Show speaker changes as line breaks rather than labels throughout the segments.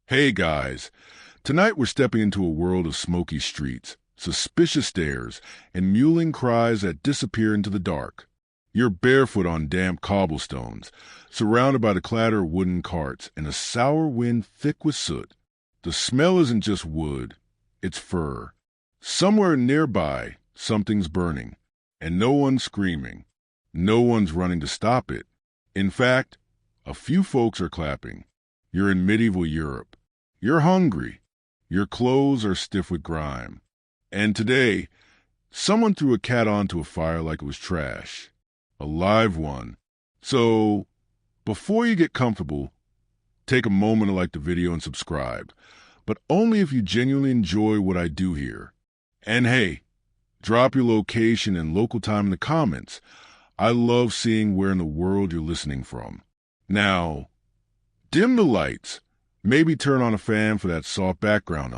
Hey guys, tonight we're stepping into a world of smoky streets, suspicious stares, and mewling cries that disappear into the dark. You're barefoot on damp cobblestones, surrounded by the clatter of wooden carts and a sour wind thick with soot. The smell isn't just wood, it's fur. Somewhere nearby, something's burning, and no one's screaming. No one's running to stop it. In fact, a few folks are clapping. You're in medieval Europe. You're hungry. Your clothes are stiff with grime. And today, someone threw a cat onto a fire like it was trash. A live one. So, before you get comfortable, take a moment to like the video and subscribe. But only if you genuinely enjoy what I do here. And hey, drop your location and local time in the comments. I love seeing where in the world you're listening from. Now, dim the lights. Maybe turn on a fan for that soft background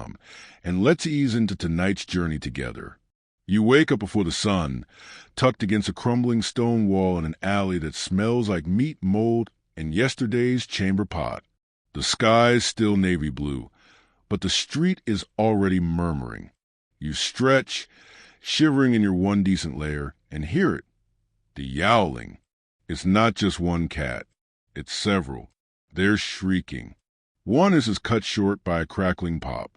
and let's ease into tonight's journey together. You wake up before the sun, tucked against a crumbling stone wall in an alley that smells like meat mold and yesterday's chamber pot. The sky's still navy blue, but the street is already murmuring. You stretch, shivering in your one decent layer, and hear it. The yowling. It's not just one cat. It's several. They're shrieking. One is cut short by a crackling pop.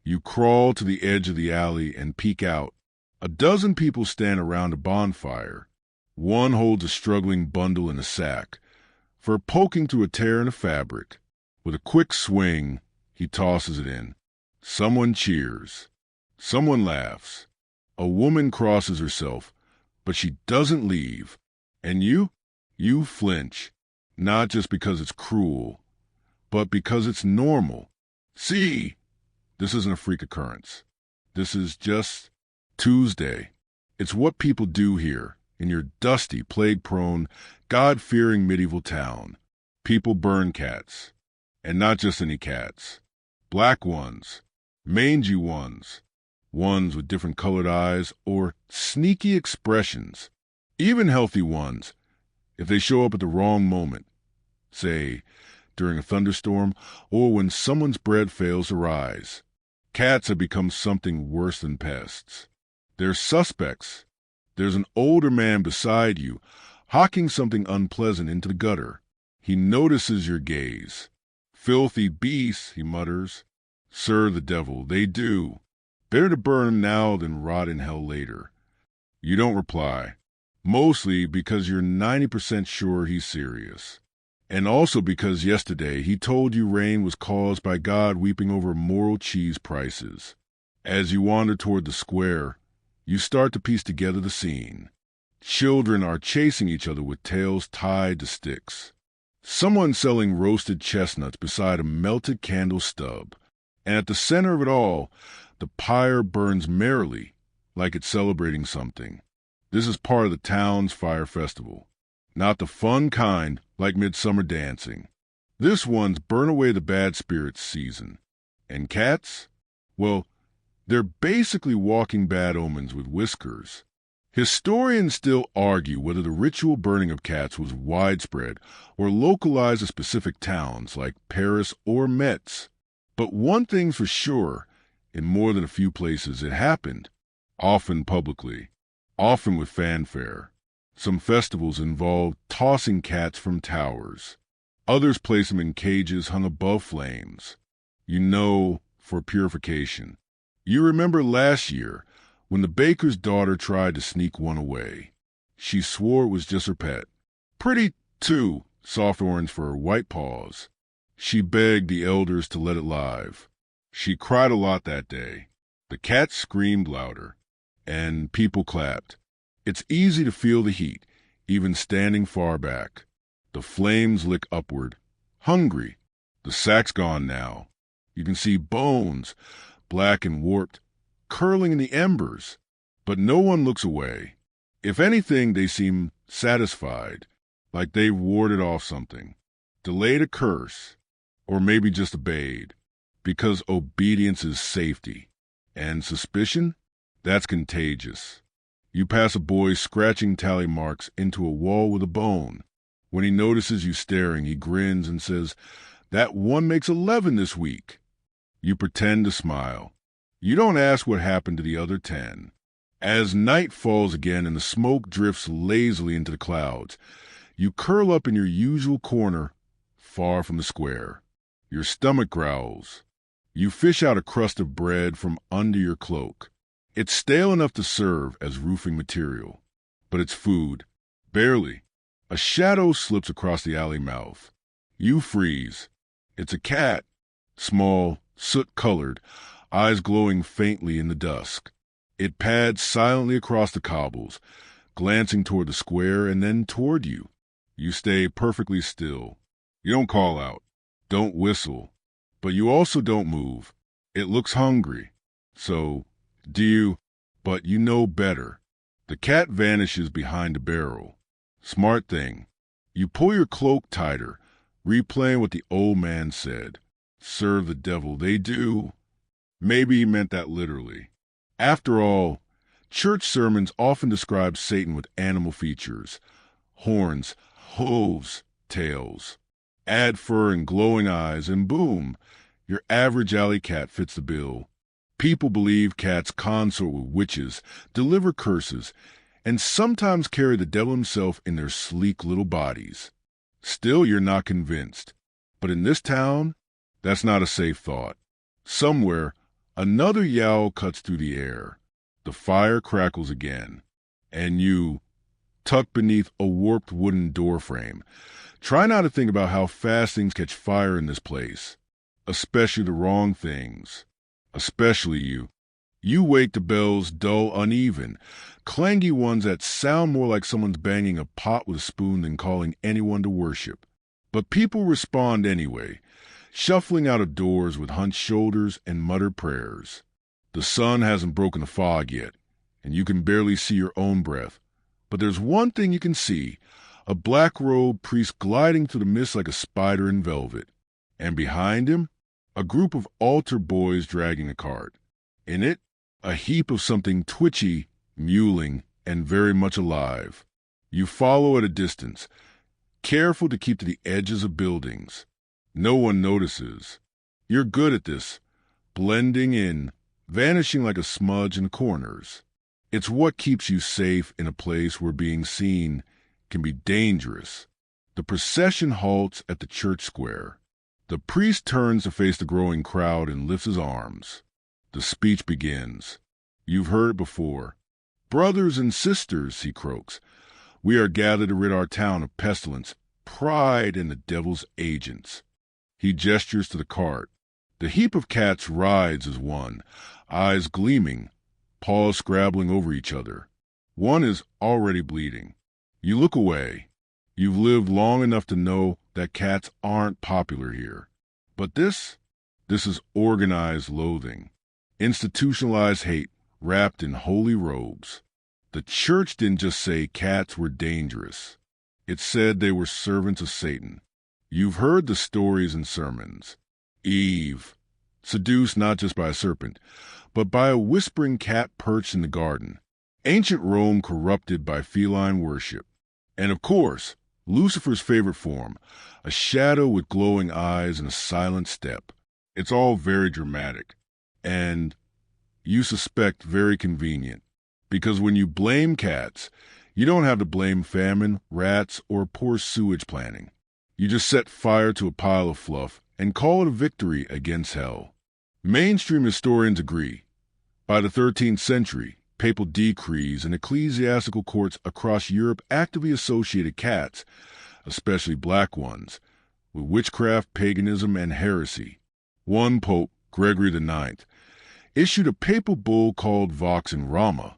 You crawl to the edge of the alley and peek out. A dozen people stand around a bonfire. One holds a struggling bundle in a sack, for poking through a tear in the fabric. With a quick swing, he tosses it in. Someone cheers. Someone laughs. A woman crosses herself, but she doesn't leave. And you flinch, not just because it's cruel, but because it's normal. See, this isn't a freak occurrence. This is just Tuesday. It's what people do here in your dusty, plague-prone, God-fearing medieval town. People burn cats. And not just any cats. Black ones, mangy ones, ones with different colored eyes or sneaky expressions. Even healthy ones, if they show up at the wrong moment. Say, during a thunderstorm, or when someone's bread fails to rise. Cats have become something worse than pests. They're suspects. There's an older man beside you, hawking something unpleasant into the gutter. He notices your gaze. "Filthy beasts," he mutters. "Serve the devil, they do. Better to burn now than rot in hell later." You don't reply, mostly because you're 90% sure he's serious. And also because yesterday he told you rain was caused by God weeping over moral cheese prices. As you wander toward the square, you start to piece together the scene. Children are chasing each other with tails tied to sticks. Someone selling roasted chestnuts beside a melted candle stub. And at the center of it all, the pyre burns merrily, like it's celebrating something. This is part of the town's fire festival. Not the fun kind, like midsummer dancing. This one's burn away the bad spirits season. And cats? Well, they're basically walking bad omens with whiskers. Historians still argue whether the ritual burning of cats was widespread or localized to specific towns like Paris or Metz. But one thing's for sure, in more than a few places it happened. Often publicly. Often with fanfare. Some festivals involved tossing cats from towers. Others place them in cages hung above flames. For purification. You remember last year when the baker's daughter tried to sneak one away. She swore it was just her pet. Pretty, too, soft orange for her white paws. She begged the elders to let it live. She cried a lot that day. The cat screamed louder, and people clapped. It's easy to feel the heat, even standing far back. The flames lick upward, hungry. The sack's gone now. You can see bones, black and warped, curling in the embers. But no one looks away. If anything, they seem satisfied, like they've warded off something. Delayed a curse, or maybe just obeyed, because obedience is safety. And suspicion? That's contagious. You pass a boy scratching tally marks into a wall with a bone. When he notices you staring, he grins and says, "That one makes 11 this week." You pretend to smile. You don't ask what happened to the other 10. As night falls again and the smoke drifts lazily into the clouds, you curl up in your usual corner, far from the square. Your stomach growls. You fish out a crust of bread from under your cloak. It's stale enough to serve as roofing material, but it's food. Barely. A shadow slips across the alley mouth. You freeze. It's a cat. Small, soot-colored, eyes glowing faintly in the dusk. It pads silently across the cobbles, glancing toward the square and then toward you. You stay perfectly still. You don't call out, don't whistle, but you also don't move. It looks hungry. So, do you? But you know better. The cat vanishes behind a barrel. Smart thing. You pull your cloak tighter, replaying what the old man said. Serve the devil, they do. Maybe he meant that literally. After all, church sermons often describe Satan with animal features. Horns, hooves, tails. Add fur and glowing eyes, and boom, your average alley cat fits the bill. People believe cats consort with witches, deliver curses, and sometimes carry the devil himself in their sleek little bodies. Still, you're not convinced. But in this town, that's not a safe thought. Somewhere, another yowl cuts through the air. The fire crackles again. And you, tucked beneath a warped wooden doorframe, try not to think about how fast things catch fire in this place. Especially the wrong things. Especially you. You wake to bells dull, uneven, clangy ones that sound more like someone's banging a pot with a spoon than calling anyone to worship. But people respond anyway, shuffling out of doors with hunched shoulders and muttered prayers. The sun hasn't broken the fog yet, and you can barely see your own breath. But there's one thing you can see, a black-robed priest gliding through the mist like a spider in velvet. And behind him, a group of altar boys dragging a cart. In it, a heap of something twitchy, mewling, and very much alive. You follow at a distance, careful to keep to the edges of buildings. No one notices. You're good at this, blending in, vanishing like a smudge in corners. It's what keeps you safe in a place where being seen can be dangerous. The procession halts at the church square. The priest turns to face the growing crowd and lifts his arms. The speech begins. You've heard it before. Brothers and sisters, he croaks, we are gathered to rid our town of pestilence, pride, and the devil's agents. He gestures to the cart. The heap of cats rides as one, eyes gleaming, paws scrabbling over each other. One is already bleeding. You look away. You've lived long enough to know that cats aren't popular here. But this is organized loathing. Institutionalized hate wrapped in holy robes. The church didn't just say cats were dangerous. It said they were servants of Satan. You've heard the stories and sermons. Eve, seduced not just by a serpent, but by a whispering cat perched in the garden. Ancient Rome corrupted by feline worship. And of course, Lucifer's favorite form, a shadow with glowing eyes and a silent step. It's all very dramatic. And, you suspect, very convenient. Because when you blame cats, you don't have to blame famine, rats, or poor sewage planning. You just set fire to a pile of fluff and call it a victory against hell. Mainstream historians agree. By the 13th century, papal decrees and ecclesiastical courts across Europe actively associated cats, especially black ones, with witchcraft, paganism, and heresy. One pope, Gregory IX, issued a papal bull called Vox in Rama,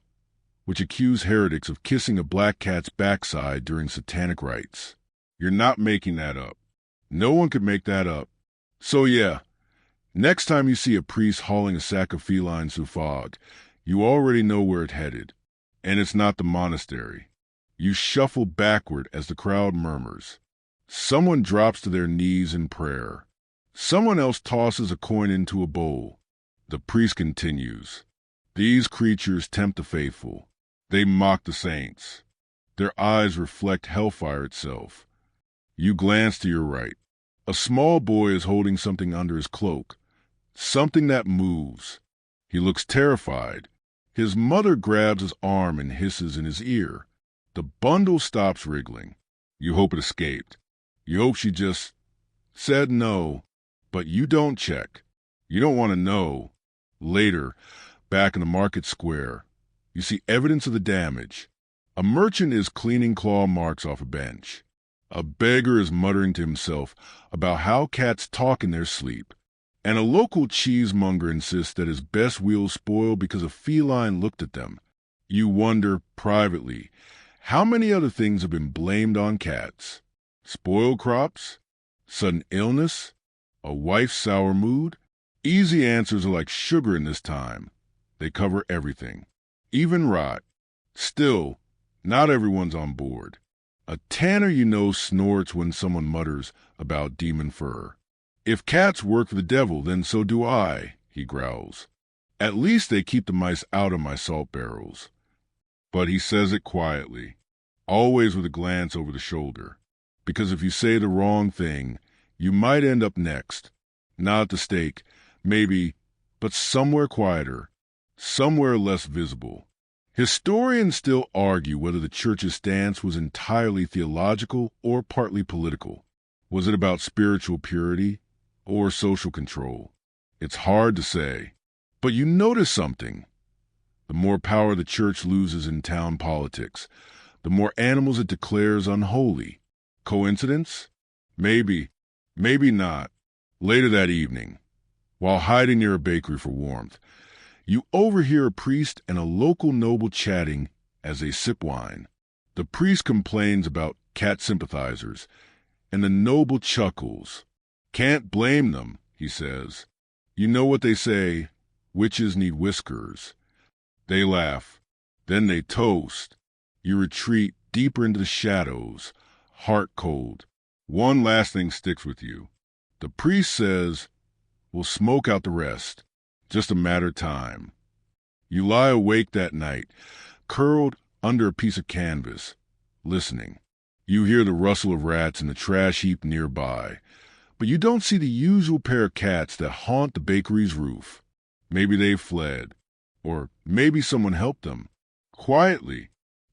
which accused heretics of kissing a black cat's backside during satanic rites. You're not making that up. No one could make that up. So yeah, next time you see a priest hauling a sack of felines through fog, you already know where it's headed. And it's not the monastery. You shuffle backward as the crowd murmurs. Someone drops to their knees in prayer. Someone else tosses a coin into a bowl. The priest continues. These creatures tempt the faithful. They mock the saints. Their eyes reflect hellfire itself. You glance to your right. A small boy is holding something under his cloak, Something that moves. He looks terrified. His mother grabs his arm and hisses in his ear. The bundle stops wriggling. You hope it escaped. You hope she just said no, but you don't check. You don't want to know. Later, back in the market square, you see evidence of the damage. A merchant is cleaning claw marks off a bench. A beggar is muttering to himself about how cats talk in their sleep. And a local cheesemonger insists that his best wheels spoiled because a feline looked at them. You wonder, privately, how many other things have been blamed on cats? Spoiled crops? Sudden illness? A wife's sour mood? Easy answers are like sugar in this time. They cover everything, even rot. Still, not everyone's on board. A tanner you know snorts when someone mutters about demon fur. If cats work for the devil, then so do I, he growls. At least they keep the mice out of my salt barrels. But he says it quietly, always with a glance over the shoulder. Because if you say the wrong thing, you might end up next. Not at the stake, maybe, but somewhere quieter, somewhere less visible. Historians still argue whether the church's stance was entirely theological or partly political. Was it about spiritual purity or social control? It's hard to say. But you notice something. The more power the church loses in town politics, the more animals it declares unholy. Coincidence? Maybe, maybe not. Later that evening, while hiding near a bakery for warmth, you overhear a priest and a local noble chatting as they sip wine. The priest complains about cat sympathizers, and the noble chuckles. Can't blame them, he says. You know what they say, witches need whiskers. They laugh. Then they toast. You retreat deeper into the shadows, heart cold. One last thing sticks with you. The priest says, we'll smoke out the rest. Just a matter of time. You lie awake that night, curled under a piece of canvas, listening. You hear the rustle of rats in the trash heap nearby, but you don't see the usual pair of cats that haunt the bakery's roof. Maybe they've fled, or maybe someone helped them. Quietly,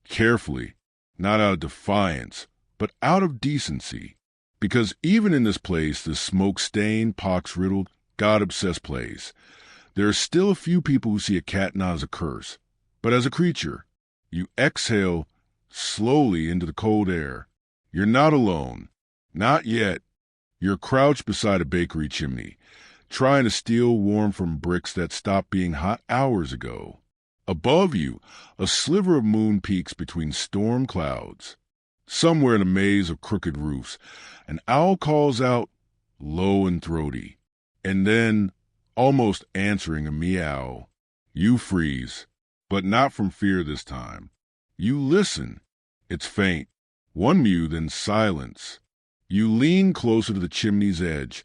carefully, not out of defiance, but out of decency. Because even in this place, this smoke-stained, pox-riddled, God-obsessed place, there are still a few people who see a cat not as a curse, but as a creature. You exhale slowly into the cold air. You're not alone. Not yet. You're crouched beside a bakery chimney, trying to steal warmth from bricks that stopped being hot hours ago. Above you, a sliver of moon peeks between storm clouds. Somewhere in a maze of crooked roofs, an owl calls out, low and throaty, and then, almost answering a meow. You freeze, but not from fear this time. You listen. It's faint. One mew, then silence. You lean closer to the chimney's edge,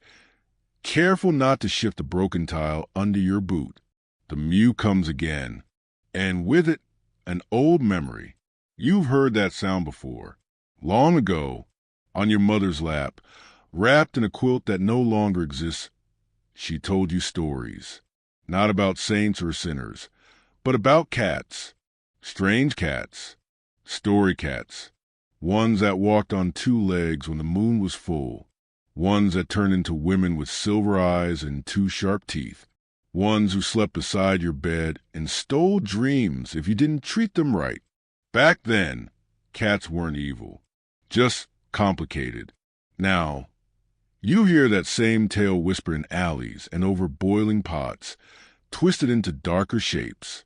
careful not to shift the broken tile under your boot. The mew comes again, and with it, an old memory. You've heard that sound before. Long ago, on your mother's lap, wrapped in a quilt that no longer exists, she told you stories, not about saints or sinners, but about cats, strange cats, story cats, ones that walked on two legs when the moon was full, ones that turned into women with silver eyes and two sharp teeth, ones who slept beside your bed and stole dreams if you didn't treat them right. Back then, cats weren't evil, just complicated. Now, you hear that same tale whisper in alleys and over boiling pots, twisted into darker shapes.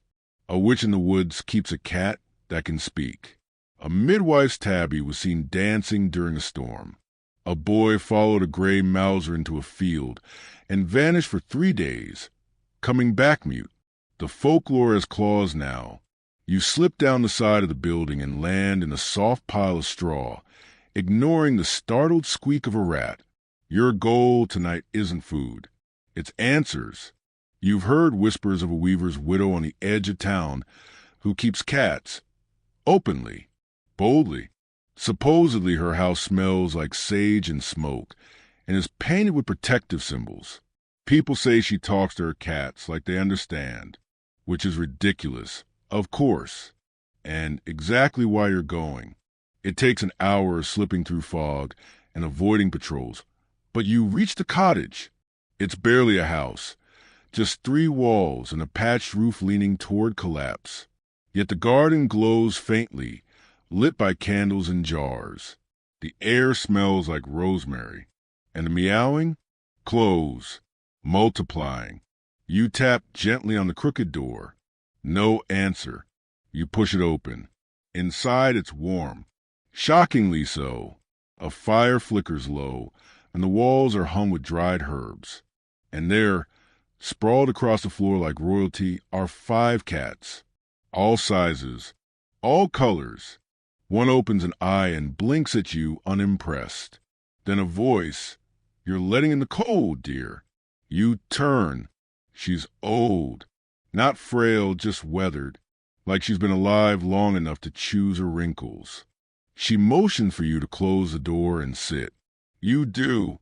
A witch in the woods keeps a cat that can speak. A midwife's tabby was seen dancing during a storm. A boy followed a gray mouser into a field and vanished for 3 days, coming back mute. The folklore has claws now. You slip down the side of the building and land in a soft pile of straw, ignoring the startled squeak of a rat. Your goal tonight isn't food. It's answers. You've heard whispers of a weaver's widow on the edge of town who keeps cats, openly, boldly. Supposedly her house smells like sage and smoke and is painted with protective symbols. People say she talks to her cats like they understand, which is ridiculous, of course, and exactly why you're going. It takes an hour of slipping through fog and avoiding patrols, but you reach the cottage. It's barely a house, just 3 walls and a patched roof leaning toward collapse. Yet the garden glows faintly, lit by candles in jars. The air smells like rosemary, and the meowing? Close, multiplying. You tap gently on the crooked door. No answer. You push it open. Inside it's warm, shockingly so. A fire flickers low, and the walls are hung with dried herbs. And there, sprawled across the floor like royalty, are 5 cats, all sizes, all colors. One opens an eye and blinks at you unimpressed. Then a voice, "You're letting in the cold, dear." You turn. She's old, not frail, just weathered, like she's been alive long enough to choose her wrinkles. She motions for you to close the door and sit. You do.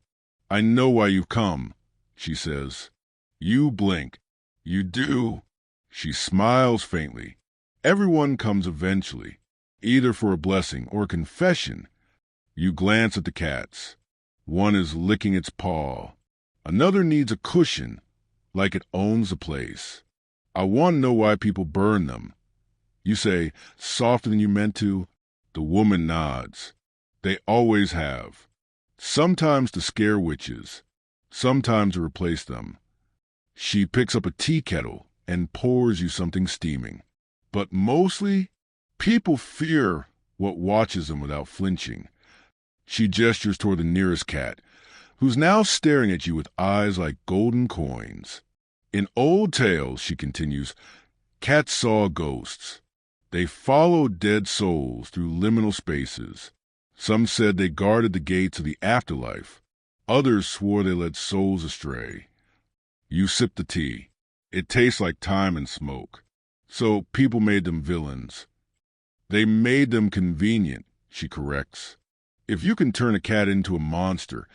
"I know why you've come," she says. You blink. You do. She smiles faintly. Everyone comes eventually, either for a blessing or a confession. You glance at the cats. One is licking its paw. Another needs a cushion, like it owns the place. "I want to know why people burn them." You say, softer than you meant to. The woman nods. "They always have. Sometimes to scare witches, sometimes to replace them." She picks up a tea kettle and pours you something steaming. But mostly, people fear what watches them without flinching. She gestures toward the nearest cat, who's now staring at you with eyes like golden coins. "In old tales," she continues, "cats saw ghosts. They followed dead souls through liminal spaces. Some said they guarded the gates of the afterlife. Others swore they led souls astray." You sip the tea. It tastes like time and smoke. "So people made them villains." "They made them convenient," she corrects. "If you can turn a cat into a monster,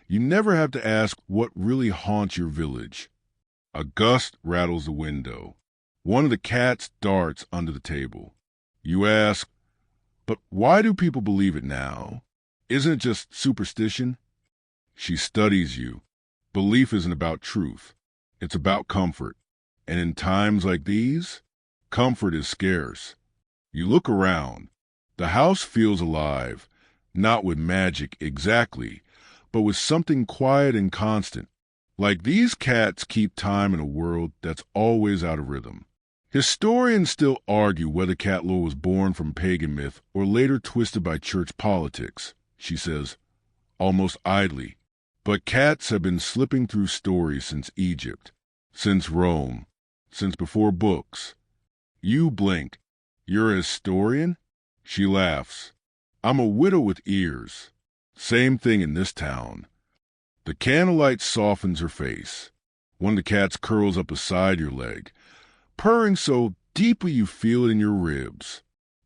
you never have to ask what really haunts your village." A gust rattles the window. One of the cats darts under the table. You ask, "But why do people believe it now? Isn't it just superstition?" She studies you. Belief isn't about truth. It's about comfort. And in times like these, comfort is scarce. You look around. The house feels alive, not with magic exactly, but with something quiet and constant. Like these cats keep time in a world that's always out of rhythm. Historians still argue whether cat lore was born from pagan myth or later twisted by church politics, she says, almost idly. But cats have been slipping through stories since Egypt, since Rome, since before books. You blink. "You're a historian?" She laughs. "I'm a widow with ears. Same thing in this town." The candlelight softens her face. One of the cats curls up beside your leg, purring so deeply you feel it in your ribs.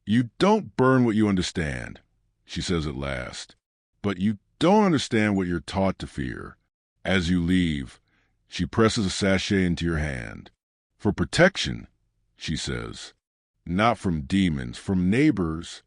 "You don't burn what you understand," she says at last. "But you don't understand what you're taught to fear." As you leave, she presses a sachet into your hand. "For protection," she says. "Not from demons, from neighbors."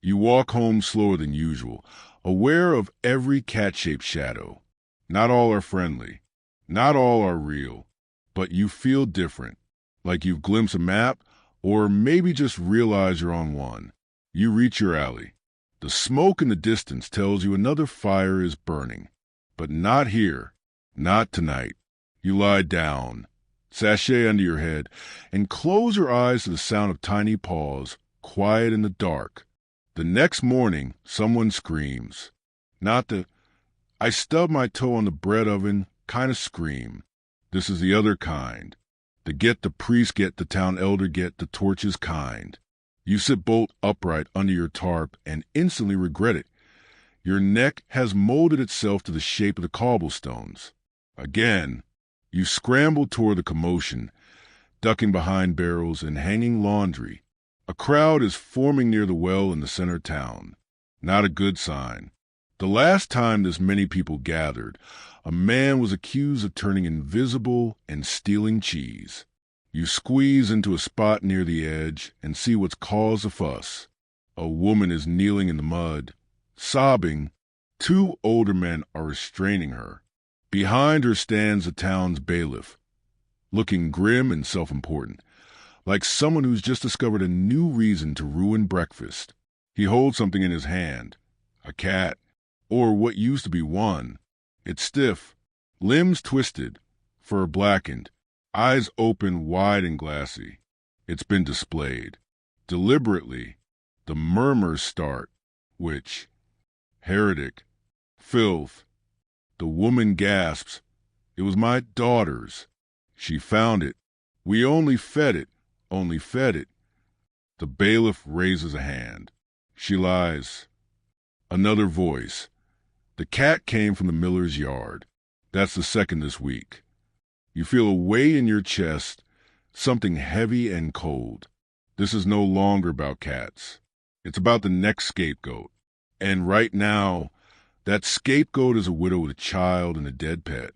You walk home slower than usual, aware of every cat-shaped shadow. Not all are friendly. Not all are real. But you feel different, like you've glimpsed a map, or maybe just realize you're on one. You reach your alley. The smoke in the distance tells you another fire is burning. But not here. Not tonight. You lie down, sachet under your head, and close your eyes to the sound of tiny paws, quiet in the dark. The next morning, someone screams. Not the, "I stubbed my toe on the bread oven" kind of scream. This is the other kind. The get the priest get, the town elder get, the torches kind. You sit bolt upright under your tarp and instantly regret it. Your neck has molded itself to the shape of the cobblestones. Again, you scramble toward the commotion, ducking behind barrels and hanging laundry. A crowd is forming near the well in the center town. Not a good sign. The last time this many people gathered, a man was accused of turning invisible and stealing cheese. You squeeze into a spot near the edge and see what's caused a fuss. A woman is kneeling in the mud, sobbing. Two older men are restraining her. Behind her stands the town's bailiff, looking grim and self-important, like someone who's just discovered a new reason to ruin breakfast. He holds something in his hand, a cat, or what used to be one. It's stiff, limbs twisted, fur blackened, eyes open wide and glassy. It's been displayed. Deliberately, the murmurs start, which, heretic, filth. The woman gasps, "It was my daughter's. She found it. We only fed it. The bailiff raises a hand. She lies. Another voice. The cat came from the miller's yard. That's the second this week. You feel a weight in your chest, something heavy and cold. This is no longer about cats. It's about the next scapegoat. And right now, that scapegoat is a widow with a child and a dead pet.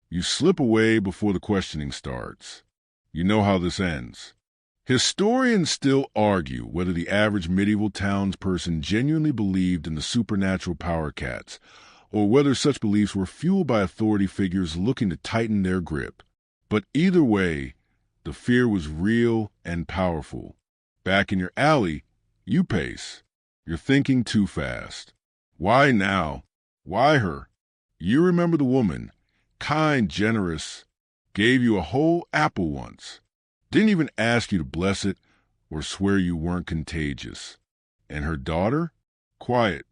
You slip away before the questioning starts. You know how this ends. Historians still argue whether the average medieval townsperson genuinely believed in the supernatural power cats, or whether such beliefs were fueled by authority figures looking to tighten their grip. But either way, the fear was real and powerful. Back in your alley, you pace. You're thinking too fast. Why now? Why her? You remember the woman, kind, generous, gave you a whole apple once. Didn't even ask you to bless it or swear you weren't contagious. And her daughter? Quiet,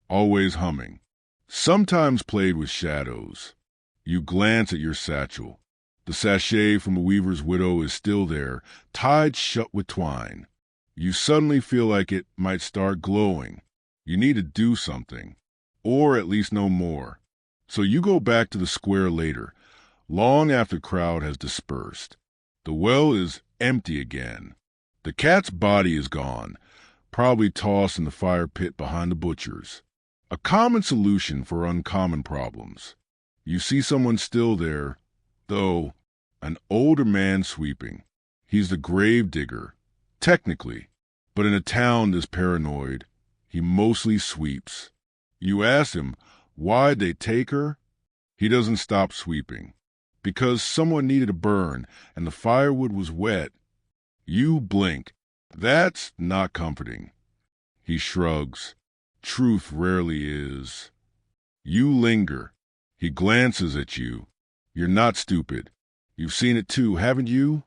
always humming. Sometimes played with shadows. You glance at your satchel. The sachet from a weaver's widow is still there, tied shut with twine. You suddenly feel like it might start glowing. You need to do something, or at least know more. So you go back to the square later, long after the crowd has dispersed. The well is empty again. The cat's body is gone, probably tossed in the fire pit behind the butcher's. A common solution for uncommon problems. You see someone still there, though, an older man sweeping. He's the grave digger, technically, but in a town this paranoid, he mostly sweeps. You ask him, why'd they take her? He doesn't stop sweeping. Because someone needed a burn and the firewood was wet. You blink. That's not comforting. He shrugs. Truth rarely is. You linger. He glances at you. You're not stupid. You've seen it too, haven't you?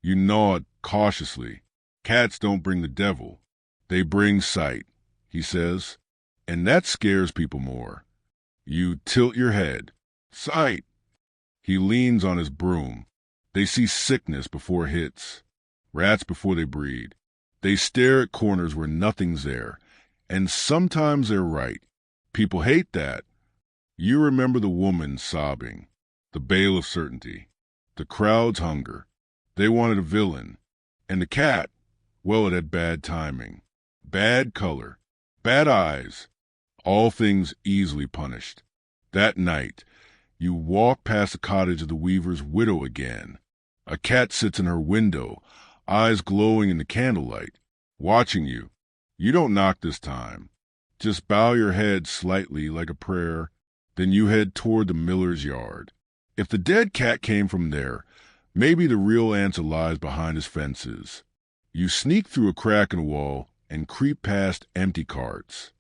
You nod cautiously. Cats don't bring the devil. They bring sight, he says. And that scares people more. You tilt your head. Sight. He leans on his broom. They see sickness before it hits. Rats before they breed. They stare at corners where nothing's there. And sometimes they're right. People hate that. You remember the woman sobbing. The bailiff's certainty. The crowd's hunger. They wanted a villain. And the cat, well, it had bad timing. Bad color. Bad eyes. All things easily punished. That night, you walk past the cottage of the weaver's widow again. A cat sits in her window, eyes glowing in the candlelight, watching you. You don't knock this time. Just bow your head slightly like a prayer, then you head toward the miller's yard. If the dead cat came from there, maybe the real answer lies behind his fences. You sneak through a crack in the wall and creep past empty carts.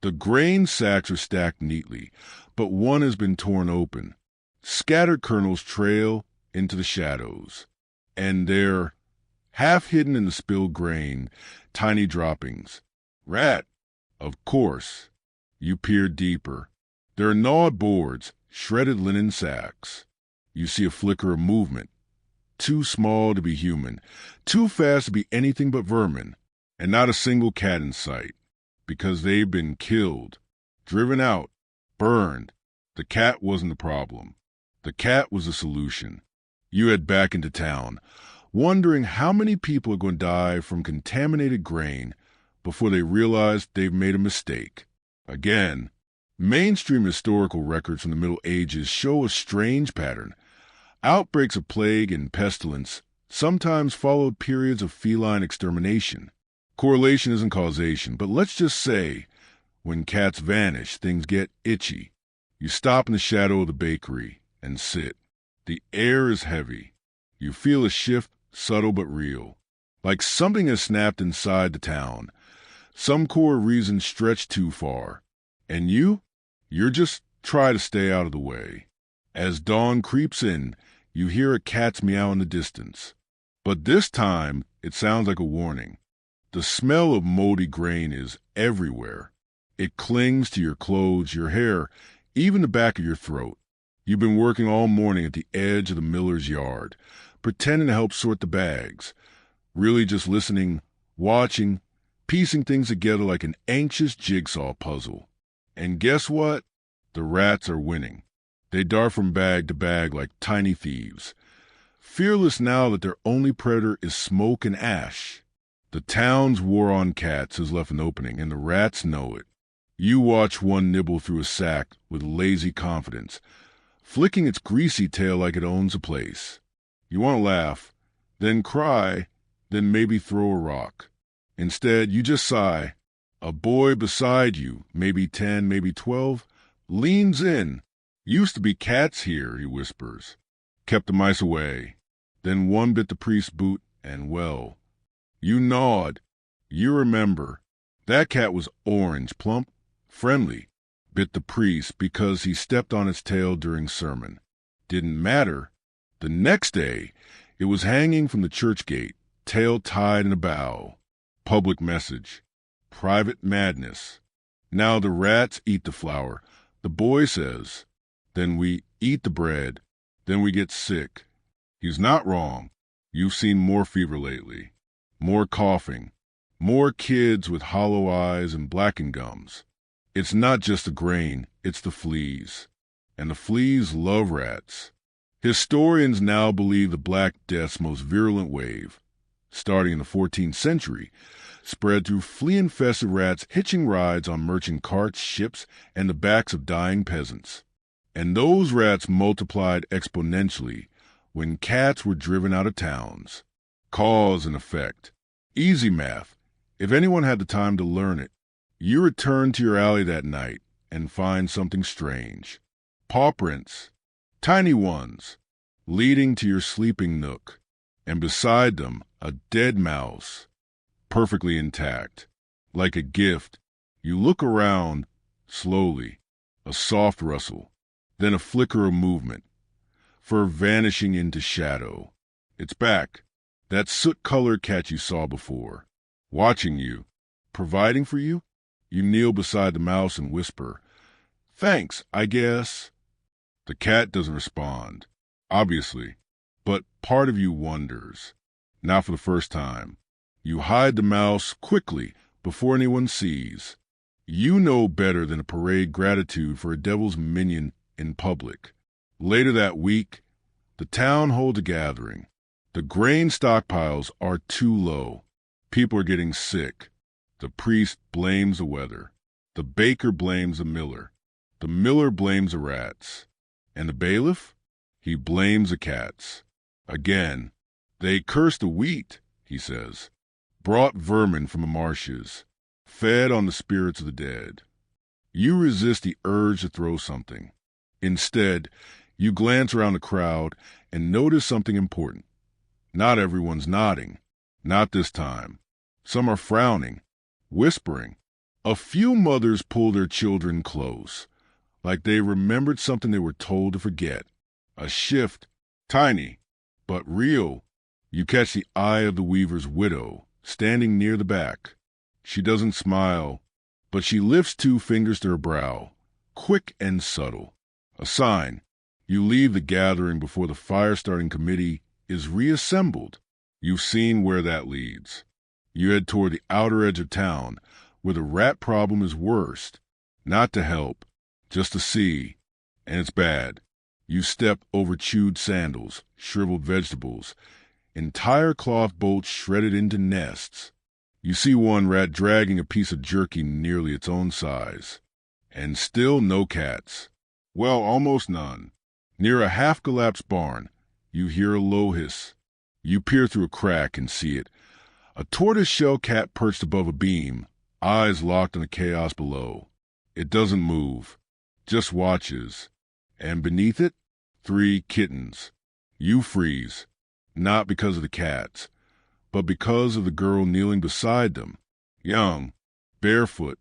The grain sacks are stacked neatly, but one has been torn open. Scattered kernels trail into the shadows, and there, half hidden in the spilled grain, tiny droppings. Rat, of course. You peer deeper. There are gnawed boards, shredded linen sacks. You see a flicker of movement. Too small to be human, too fast to be anything but vermin, and not a single cat in sight. Because they've been killed, driven out, burned. The cat wasn't the problem. The cat was the solution. You head back into town, wondering how many people are going to die from contaminated grain before they realize they've made a mistake. Again, Mainstream historical records from the Middle Ages show a strange pattern. Outbreaks of plague and pestilence sometimes followed periods of feline extermination. Correlation isn't causation, but let's just say, when cats vanish, things get itchy. You stop in the shadow of the bakery and sit. The air is heavy. You feel a shift, subtle but real. Like something has snapped inside the town. Some core reason stretched too far. And you're just try to stay out of the way. As dawn creeps in, you hear a cat's meow in the distance. But this time, it sounds like a warning. The smell of moldy grain is everywhere. It clings to your clothes, your hair, even the back of your throat. You've been working all morning at the edge of the miller's yard, pretending to help sort the bags, really just listening, watching, piecing things together like an anxious jigsaw puzzle. And guess what? The rats are winning. They dart from bag to bag like tiny thieves, fearless now that their only predator is smoke and ash. The town's war on cats has left an opening, and the rats know it. You watch one nibble through a sack with lazy confidence, flicking its greasy tail like it owns a place. You want to laugh, then cry, then maybe throw a rock. Instead, you just sigh. A boy beside you, maybe 10, maybe 12, leans in. "Used to be cats here," he whispers. "Kept the mice away." Then one bit the priest's boot, and well, you nod. You remember. That cat was orange, plump, friendly. Bit the priest because he stepped on its tail during sermon. Didn't matter. The next day, it was hanging from the church gate, tail tied in a bough. Public message. Private madness. Now the rats eat the flour. The boy says, then we eat the bread. Then we get sick. He's not wrong. You've seen more fever lately. More coughing. More kids with hollow eyes and blackened gums. It's not just the grain, it's the fleas. And the fleas love rats. Historians now believe the Black Death's most virulent wave, starting in the 14th century, spread through flea-infested rats hitching rides on merchant carts, ships, and the backs of dying peasants. And those rats multiplied exponentially when cats were driven out of towns. Cause and effect. Easy math. If anyone had the time to learn it, you return to your alley that night and find something strange. Pawprints, tiny ones, leading to your sleeping nook, and beside them a dead mouse, perfectly intact. Like a gift, you look around, slowly, a soft rustle, then a flicker of movement, fur vanishing into shadow. It's back, that soot-colored cat you saw before, watching you, providing for you. You kneel beside the mouse and whisper, "Thanks, I guess." The cat doesn't respond, obviously, but part of you wonders. Now for the first time, you hide the mouse quickly before anyone sees. You know better than to parade gratitude for a devil's minion in public. Later that week, the town holds a gathering. The grain stockpiles are too low. People are getting sick. The priest blames the weather. The baker blames the miller. The miller blames the rats. And the bailiff? He blames the cats. Again, they curse the wheat, he says. Brought vermin from the marshes. Fed on the spirits of the dead. You resist the urge to throw something. Instead, you glance around the crowd and notice something important. Not everyone's nodding. Not this time. Some are frowning, whispering. A few mothers pull their children close, like they remembered something they were told to forget. A shift, tiny, but real. You catch the eye of the weaver's widow, standing near the back. She doesn't smile, but she lifts 2 fingers to her brow, quick and subtle. A sign. You leave the gathering before the fire-starting committee is reassembled. You've seen where that leads. You head toward the outer edge of town, where the rat problem is worst. Not to help, just to see. And it's bad. You step over chewed sandals, shriveled vegetables, entire cloth bolts shredded into nests. You see one rat dragging a piece of jerky nearly its own size. And still no cats. Well, almost none. Near a half-collapsed barn, you hear a low hiss. You peer through a crack and see it. A tortoise-shell cat perched above a beam, eyes locked on the chaos below. It doesn't move, just watches. And beneath it, 3 kittens. You freeze, not because of the cats, but because of the girl kneeling beside them. Young, barefoot,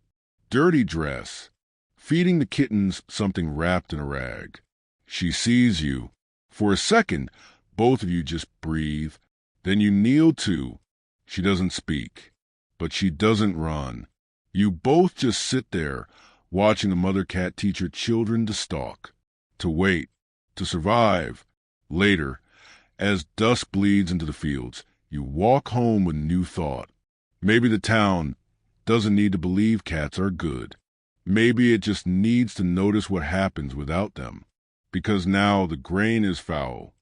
dirty dress, feeding the kittens something wrapped in a rag. She sees you. For a second, both of you just breathe. Then you kneel too. She doesn't speak, but she doesn't run. You both just sit there, watching the mother cat teach her children to stalk, to wait, to survive. Later, as dusk bleeds into the fields, you walk home with new thought. Maybe the town doesn't need to believe cats are good. Maybe it just needs to notice what happens without them. Because now the grain is foul,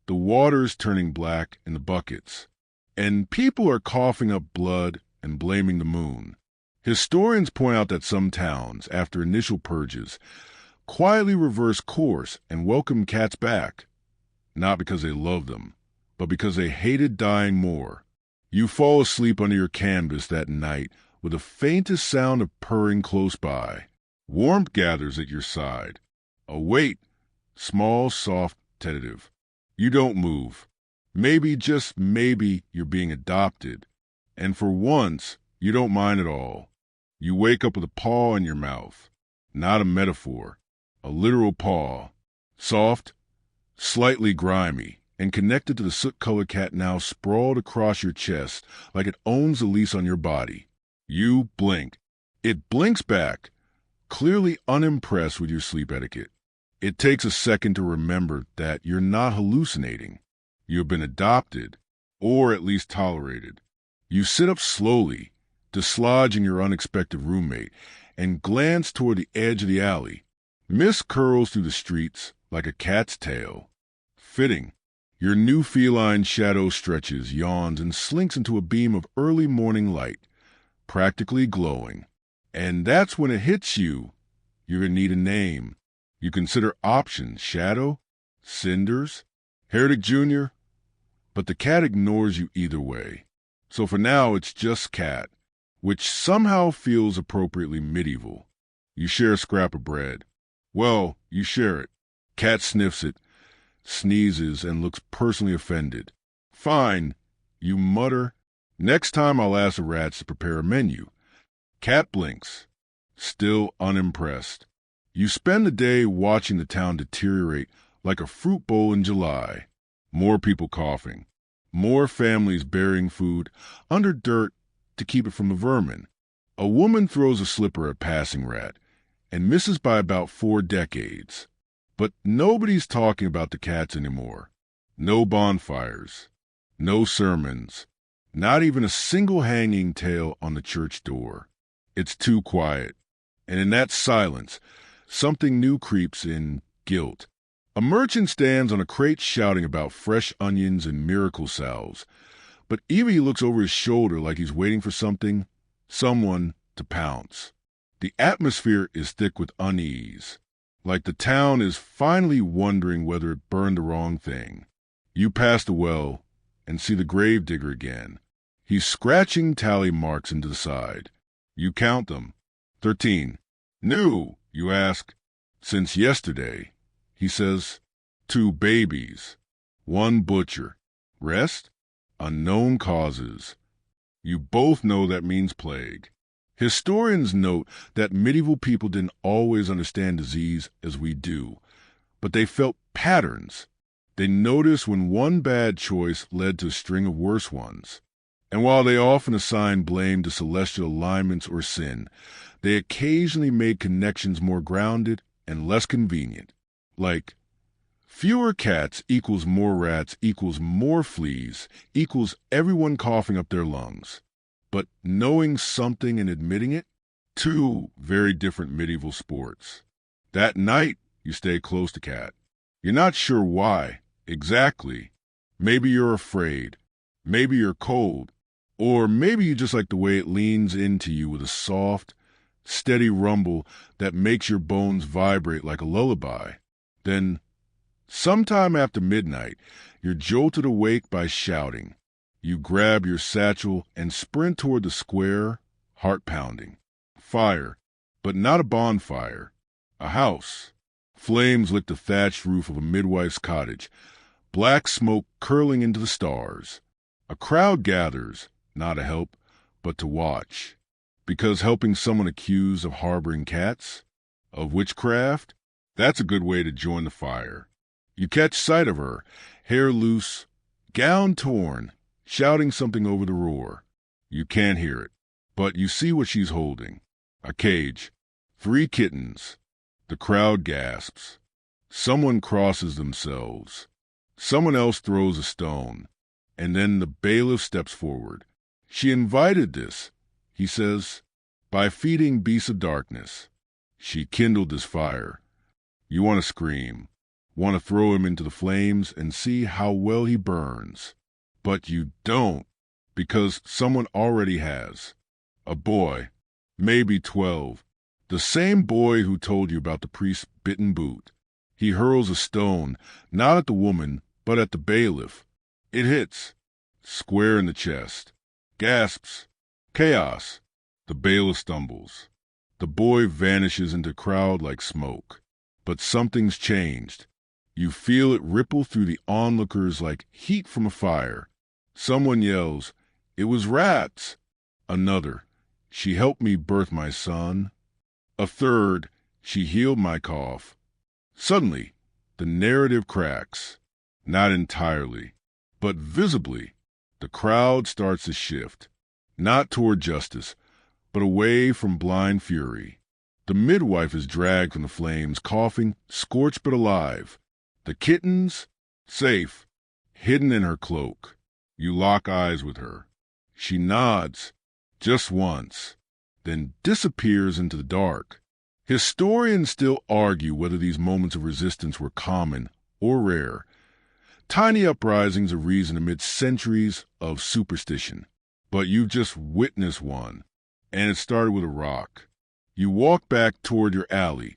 the water's turning black in the buckets, and people are coughing up blood and blaming the moon. Historians point out that some towns, after initial purges, quietly reverse course and welcome cats back, not because they love them, but because they hated dying more. You fall asleep under your canvas that night with the faintest sound of purring close by. Warmth gathers at your side. A weight, small, soft, tentative. You don't move. Maybe, just maybe, you're being adopted. And for once, you don't mind at all. You wake up with a paw in your mouth. Not a metaphor. A literal paw. Soft, slightly grimy, and connected to the soot-colored cat now sprawled across your chest like it owns the lease on your body. You blink. It blinks back, clearly unimpressed with your sleep etiquette. It takes a second to remember that you're not hallucinating. You've been adopted, or at least tolerated. You sit up slowly, dislodging your unexpected roommate, and glance toward the edge of the alley. Mist curls through the streets like a cat's tail. Fitting. Your new feline shadow stretches, yawns, and slinks into a beam of early morning light, practically glowing. And that's when it hits you. You're gonna need a name. You consider options: Shadow, Cinders, Heretic Jr., but the cat ignores you either way. So for now, it's just Cat, which somehow feels appropriately medieval. You share a scrap of bread. Well, you share it. Cat sniffs it, sneezes, and looks personally offended. Fine, you mutter. Next time I'll ask the rats to prepare a menu. Cat blinks, still unimpressed. You spend the day watching the town deteriorate like a fruit bowl in July. More people coughing. More families burying food under dirt to keep it from the vermin. A woman throws a slipper at a passing rat and misses by about 4 decades. But nobody's talking about the cats anymore. No bonfires. No sermons. Not even a single hanging tale on the church door. It's too quiet. And in that silence, something new creeps in: guilt. A merchant stands on a crate shouting about fresh onions and miracle salves. But Evie looks over his shoulder like he's waiting for someone to pounce. The atmosphere is thick with unease, like the town is finally wondering whether it burned the wrong thing. You pass the well and see the gravedigger again. He's scratching tally marks into the side. You count them. 13. New, you ask. Since yesterday. He says, 2 babies. 1 butcher. Rest? Unknown causes. You both know that means plague. Historians note that medieval people didn't always understand disease as we do, but they felt patterns. They noticed when one bad choice led to a string of worse ones. And while they often assigned blame to celestial alignments or sin, they occasionally made connections more grounded and less convenient. Like, fewer cats equals more rats equals more fleas equals everyone coughing up their lungs. But knowing something and admitting it? 2 very different medieval sports. That night, you stay close to Cat. You're not sure why, exactly. Maybe you're afraid. Maybe you're cold. Or maybe you just like the way it leans into you with a soft, steady rumble that makes your bones vibrate like a lullaby. Then, sometime after midnight, you're jolted awake by shouting. You grab your satchel and sprint toward the square, heart pounding. Fire, but not a bonfire. A house. Flames lick the thatched roof of a midwife's cottage, black smoke curling into the stars. A crowd gathers, not to help, but to watch. Because helping someone accused of harboring cats, of witchcraft, that's a good way to join the fire. You catch sight of her, hair loose, gown torn, shouting something over the roar. You can't hear it, but you see what she's holding. A cage. 3 kittens. The crowd gasps. Someone crosses themselves. Someone else throws a stone. And then the bailiff steps forward. She invited this, he says, by feeding beasts of darkness. She kindled this fire. You want to scream, want to throw him into the flames and see how well he burns. But you don't, because someone already has. A boy, maybe 12, the same boy who told you about the priest's bitten boot. He hurls a stone, not at the woman, but at the bailiff. It hits, square in the chest. Gasps. Chaos. The bailiff stumbles. The boy vanishes into the crowd like smoke. But something's changed. You feel it ripple through the onlookers like heat from a fire. Someone yells, "It was rats!" Another, "She helped me birth my son." A third, "She healed my cough." Suddenly, the narrative cracks. Not entirely, but visibly. The crowd starts to shift, not toward justice, but away from blind fury. The midwife is dragged from the flames, coughing, scorched but alive. The kittens, safe, hidden in her cloak. You lock eyes with her. She nods, just once, then disappears into the dark. Historians still argue whether these moments of resistance were common or rare. Tiny uprisings of reason amid centuries of superstition. But you've just witnessed one, and it started with a rock. You walk back toward your alley,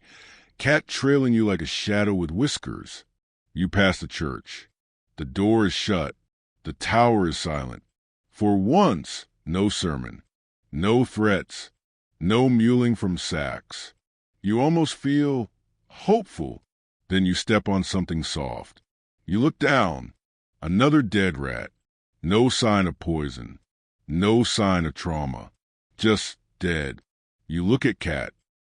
cat trailing you like a shadow with whiskers. You pass the church. The door is shut. The tower is silent. For once, no sermon, no threats, no mewling from sacks. You almost feel hopeful. Then you step on something soft. You look down. Another dead rat. No sign of poison. No sign of trauma. Just dead. You look at Cat.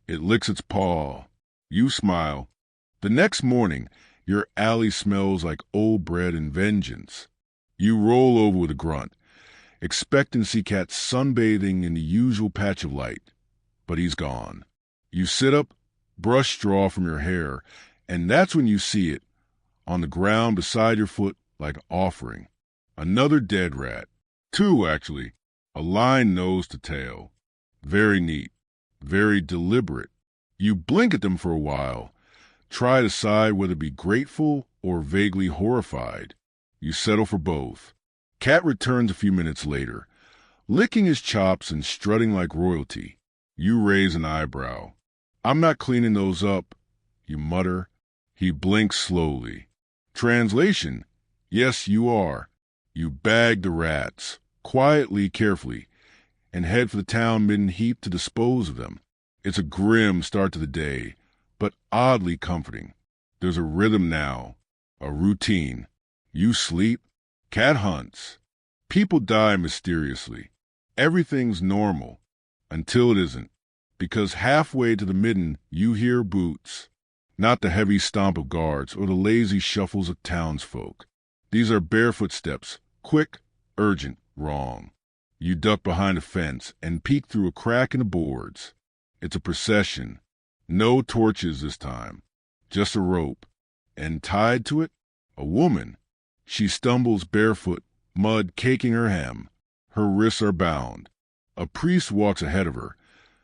It licks its paw. You smile. The next morning, your alley smells like old bread and vengeance. You roll over with a grunt, expecting to see Cat sunbathing in the usual patch of light. But he's gone. You sit up, brush straw from your hair, and that's when you see it, on the ground beside your foot like an offering. Another dead rat. 2, actually. A line nose to tail. Very neat. Very deliberate. You blink at them for a while. Try to decide whether to be grateful or vaguely horrified. You settle for both. Cat returns a few minutes later, licking his chops and strutting like royalty. You raise an eyebrow. "I'm not cleaning those up," you mutter. He blinks slowly. Translation: yes, you are. You bag the rats, quietly, carefully, and head for the town midden heap to dispose of them. It's a grim start to the day, but oddly comforting. There's a rhythm now, a routine. You sleep, Cat hunts. People die mysteriously. Everything's normal, until it isn't, because halfway to the midden you hear boots. Not the heavy stomp of guards or the lazy shuffles of townsfolk. These are barefoot steps, quick, urgent, wrong. You duck behind a fence and peek through a crack in the boards. It's a procession. No torches this time. Just a rope. And tied to it, a woman. She stumbles barefoot, mud caking her hem. Her wrists are bound. A priest walks ahead of her,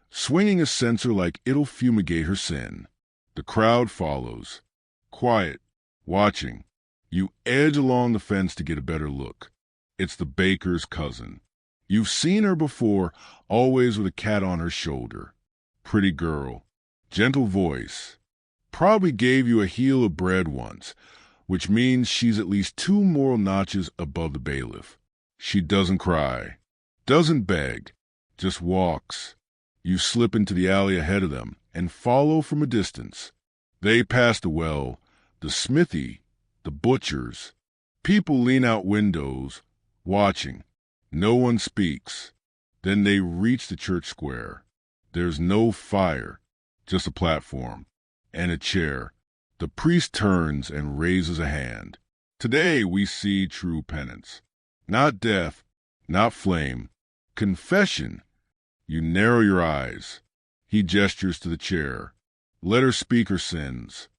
swinging a censer like it'll fumigate her sin. The crowd follows. Quiet, watching. You edge along the fence to get a better look. It's the baker's cousin. You've seen her before, always with a cat on her shoulder. pretty girl, gentle voice. Probably gave you a heel of bread once, which means she's at least 2 moral notches above the bailiff. She doesn't cry, doesn't beg, just walks. You slip into the alley ahead of them and follow from a distance. They pass the well, the smithy, the butcher's. People lean out windows, watching. No one speaks. Then they reach the church square. There's no fire, just a platform and a chair. The priest turns and raises a hand. Today we see true penance. Not death, not flame. Confession. You narrow your eyes. He gestures to the chair. Let her speak her sins.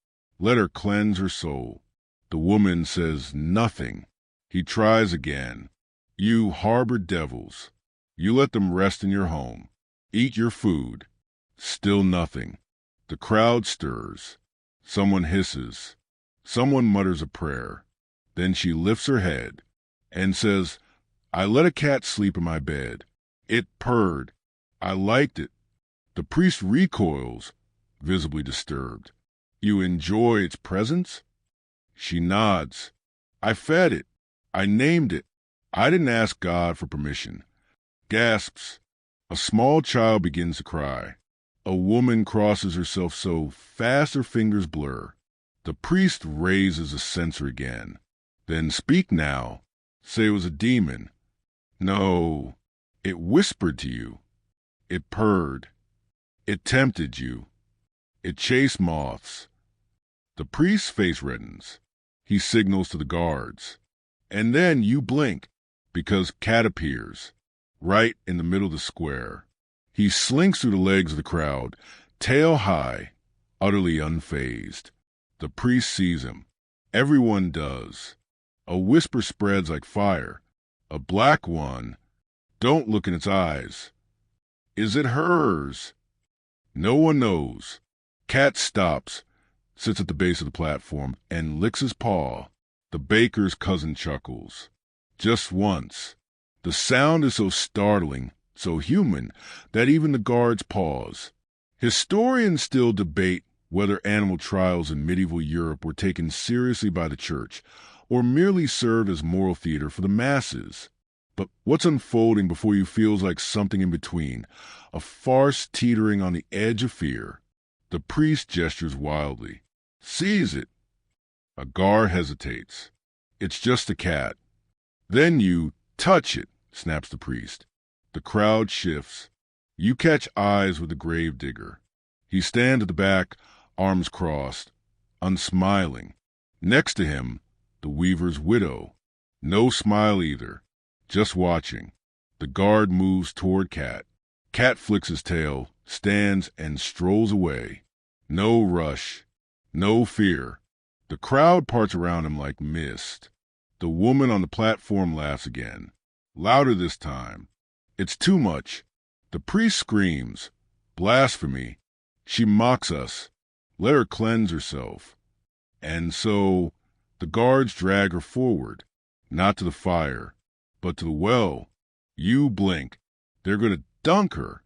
Let her cleanse her soul. The woman says nothing. He tries again. You harbor devils. You let them rest in your home. Eat your food. Still nothing. The crowd stirs. Someone hisses. Someone mutters a prayer. Then she lifts her head and says, I let a cat sleep in my bed. It purred. I liked it. The priest recoils, visibly disturbed. You enjoy its presence? She nods. I fed it. I named it. I didn't ask God for permission. Gasps. A small child begins to cry. A woman crosses herself so fast her fingers blur. The priest raises a censer again. Then speak now. Say it was a demon. No. It whispered to you. It purred. It tempted you. It chased moths. The priest's face reddens. He signals to the guards. And then you blink, because Cat appears, right in the middle of the square. He slinks through the legs of the crowd, tail high, utterly unfazed. The priest sees him. Everyone does. A whisper spreads like fire. A black one. Don't look in its eyes. Is it hers? No one knows. Cat stops, sits at the base of the platform, and licks his paw. The baker's cousin chuckles. Just once. The sound is so startling, so human, that even the guards pause. Historians still debate whether animal trials in medieval Europe were taken seriously by the church, or merely served as moral theater for the masses. But what's unfolding before you feels like something in between, a farce teetering on the edge of fear. The priest gestures wildly. Seize it. A guard hesitates. It's just a cat. Then you touch it, snaps the priest. The crowd shifts. You catch eyes with the gravedigger. He stands at the back, arms crossed, unsmiling. Next to him, the weaver's widow. No smile either, just watching. The guard moves toward Cat. Cat flicks his tail, stands, and strolls away. No rush, no fear. The crowd parts around him like mist. The woman on the platform laughs again, louder this time. It's too much. The priest screams. Blasphemy. She mocks us. Let her cleanse herself. And so the guards drag her forward, not to the fire, but to the well. You blink. They're going to dunk her.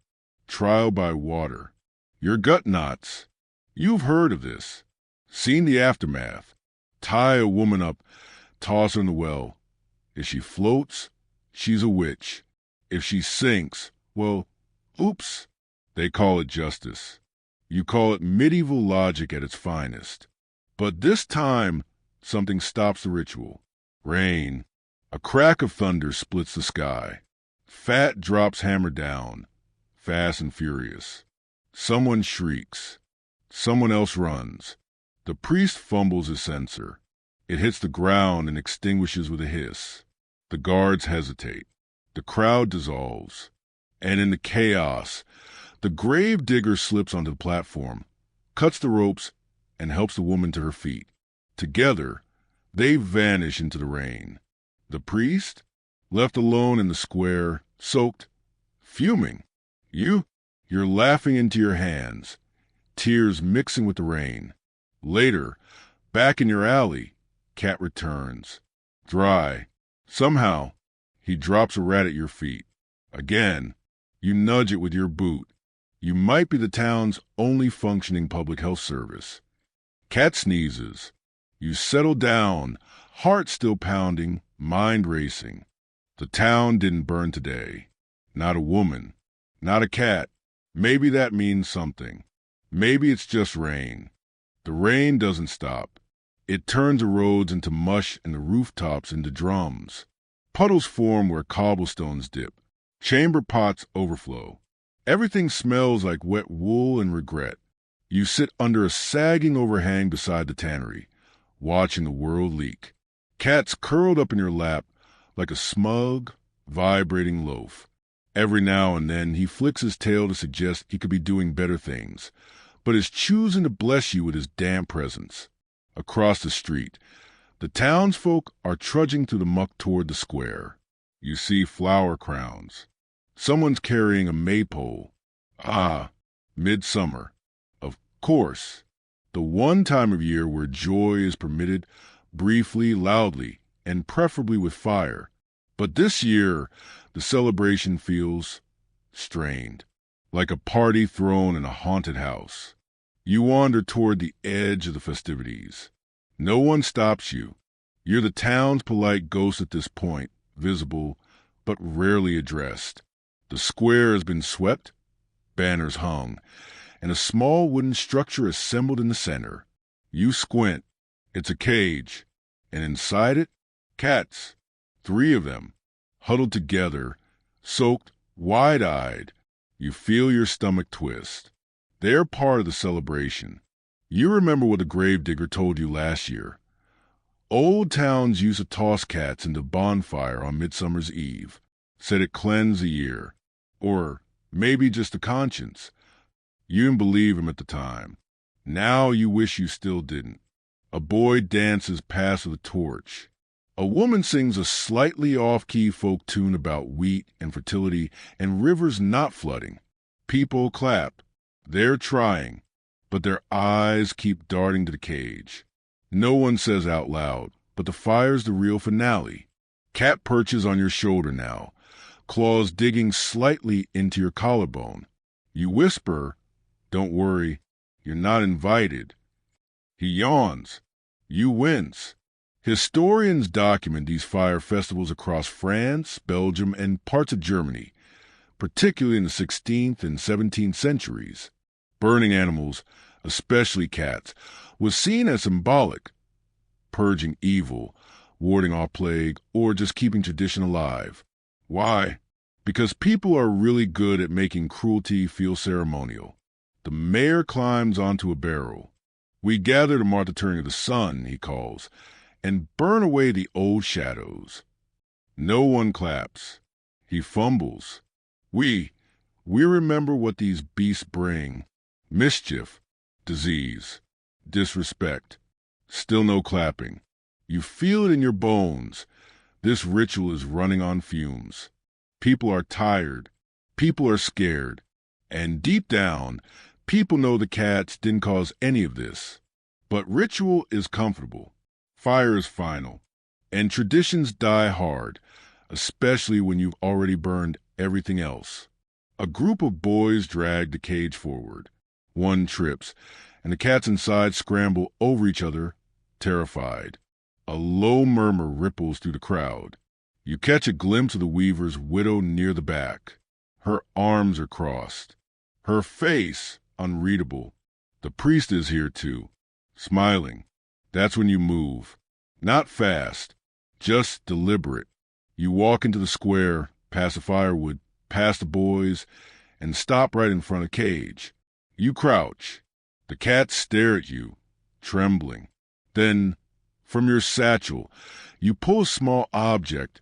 Trial by water. Your gut knots. You've heard of this. Seen the aftermath. Tie a woman up, toss her in the well. If she floats, she's a witch. If she sinks, well, oops. They call it justice. You call it medieval logic at its finest. But this time, something stops the ritual. Rain. A crack of thunder splits the sky. Fat drops hammer down, fast and furious. Someone shrieks. Someone else runs. The priest fumbles his censer. It hits the ground and extinguishes with a hiss. The guards hesitate. The crowd dissolves. And in the chaos, the grave digger slips onto the platform, cuts the ropes, and helps the woman to her feet. Together, they vanish into the rain. The priest, left alone in the square, soaked, fuming. You're laughing into your hands, tears mixing with the rain. Later, back in your alley, Cat returns. Dry. Somehow, he drops a rat at your feet. Again, you nudge it with your boot. You might be the town's only functioning public health service. Cat sneezes. You settle down, heart still pounding, mind racing. The town didn't burn today. Not a woman. Not a cat. Maybe that means something. Maybe it's just rain. The rain doesn't stop. It turns the roads into mush and the rooftops into drums. Puddles form where cobblestones dip. Chamber pots overflow. Everything smells like wet wool and regret. You sit under a sagging overhang beside the tannery, watching the world leak. Cats curled up in your lap like a smug, vibrating loaf. Every now and then he flicks his tail to suggest he could be doing better things, but is choosing to bless you with his damp presence. Across the street, the townsfolk are trudging through the muck toward the square. You see flower crowns. Someone's carrying a maypole. Ah, midsummer. Of course, the one time of year where joy is permitted, briefly, loudly, and preferably with fire. But this year, the celebration feels strained, like a party thrown in a haunted house. You wander toward the edge of the festivities. No one stops you. You're the town's polite ghost at this point, visible, but rarely addressed. The square has been swept, banners hung, and a small wooden structure assembled in the center. You squint. It's a cage, and inside it, cats, 3 of them, huddled together, soaked, wide-eyed. You feel your stomach twist. They're part of the celebration. You remember what the gravedigger told you last year. Old towns used to toss cats into bonfire on Midsummer's Eve, said it cleansed the year. Or maybe just the conscience. You didn't believe him at the time. Now you wish you still didn't. A boy dances past with a torch. A woman sings a slightly off-key folk tune about wheat and fertility and rivers not flooding. People clap. They're trying, but their eyes keep darting to the cage. No one says out loud, but the fire's the real finale. Cat perches on your shoulder now, claws digging slightly into your collarbone. You whisper, "Don't worry, you're not invited." He yawns. You wince. Historians document these fire festivals across France, Belgium, and parts of Germany, particularly in the 16th and 17th centuries. Burning animals, especially cats, was seen as symbolic, purging evil, warding off plague, or just keeping tradition alive. Why? Because people are really good at making cruelty feel ceremonial. The mayor climbs onto a barrel. "We gather to mark the turning of the sun," he calls, "and burn away the old shadows." No one claps. He fumbles. We remember what these beasts bring. Mischief, disease, disrespect. Still no clapping. You feel it in your bones. This ritual is running on fumes. People are tired. People are scared. And deep down, people know the cats didn't cause any of this. But ritual is comfortable. Fire is final. And traditions die hard, especially when you've already burned everything else. A group of boys drag the cage forward. One trips, and the cats inside scramble over each other, terrified. A low murmur ripples through the crowd. You catch a glimpse of the weaver's widow near the back. Her arms are crossed. Her face unreadable. The priest is here too, smiling. That's when you move. Not fast, just deliberate. You walk into the square, past the firewood, past the boys, and stop right in front of the cage. You crouch. The cats stare at you, trembling. Then, from your satchel, you pull a small object,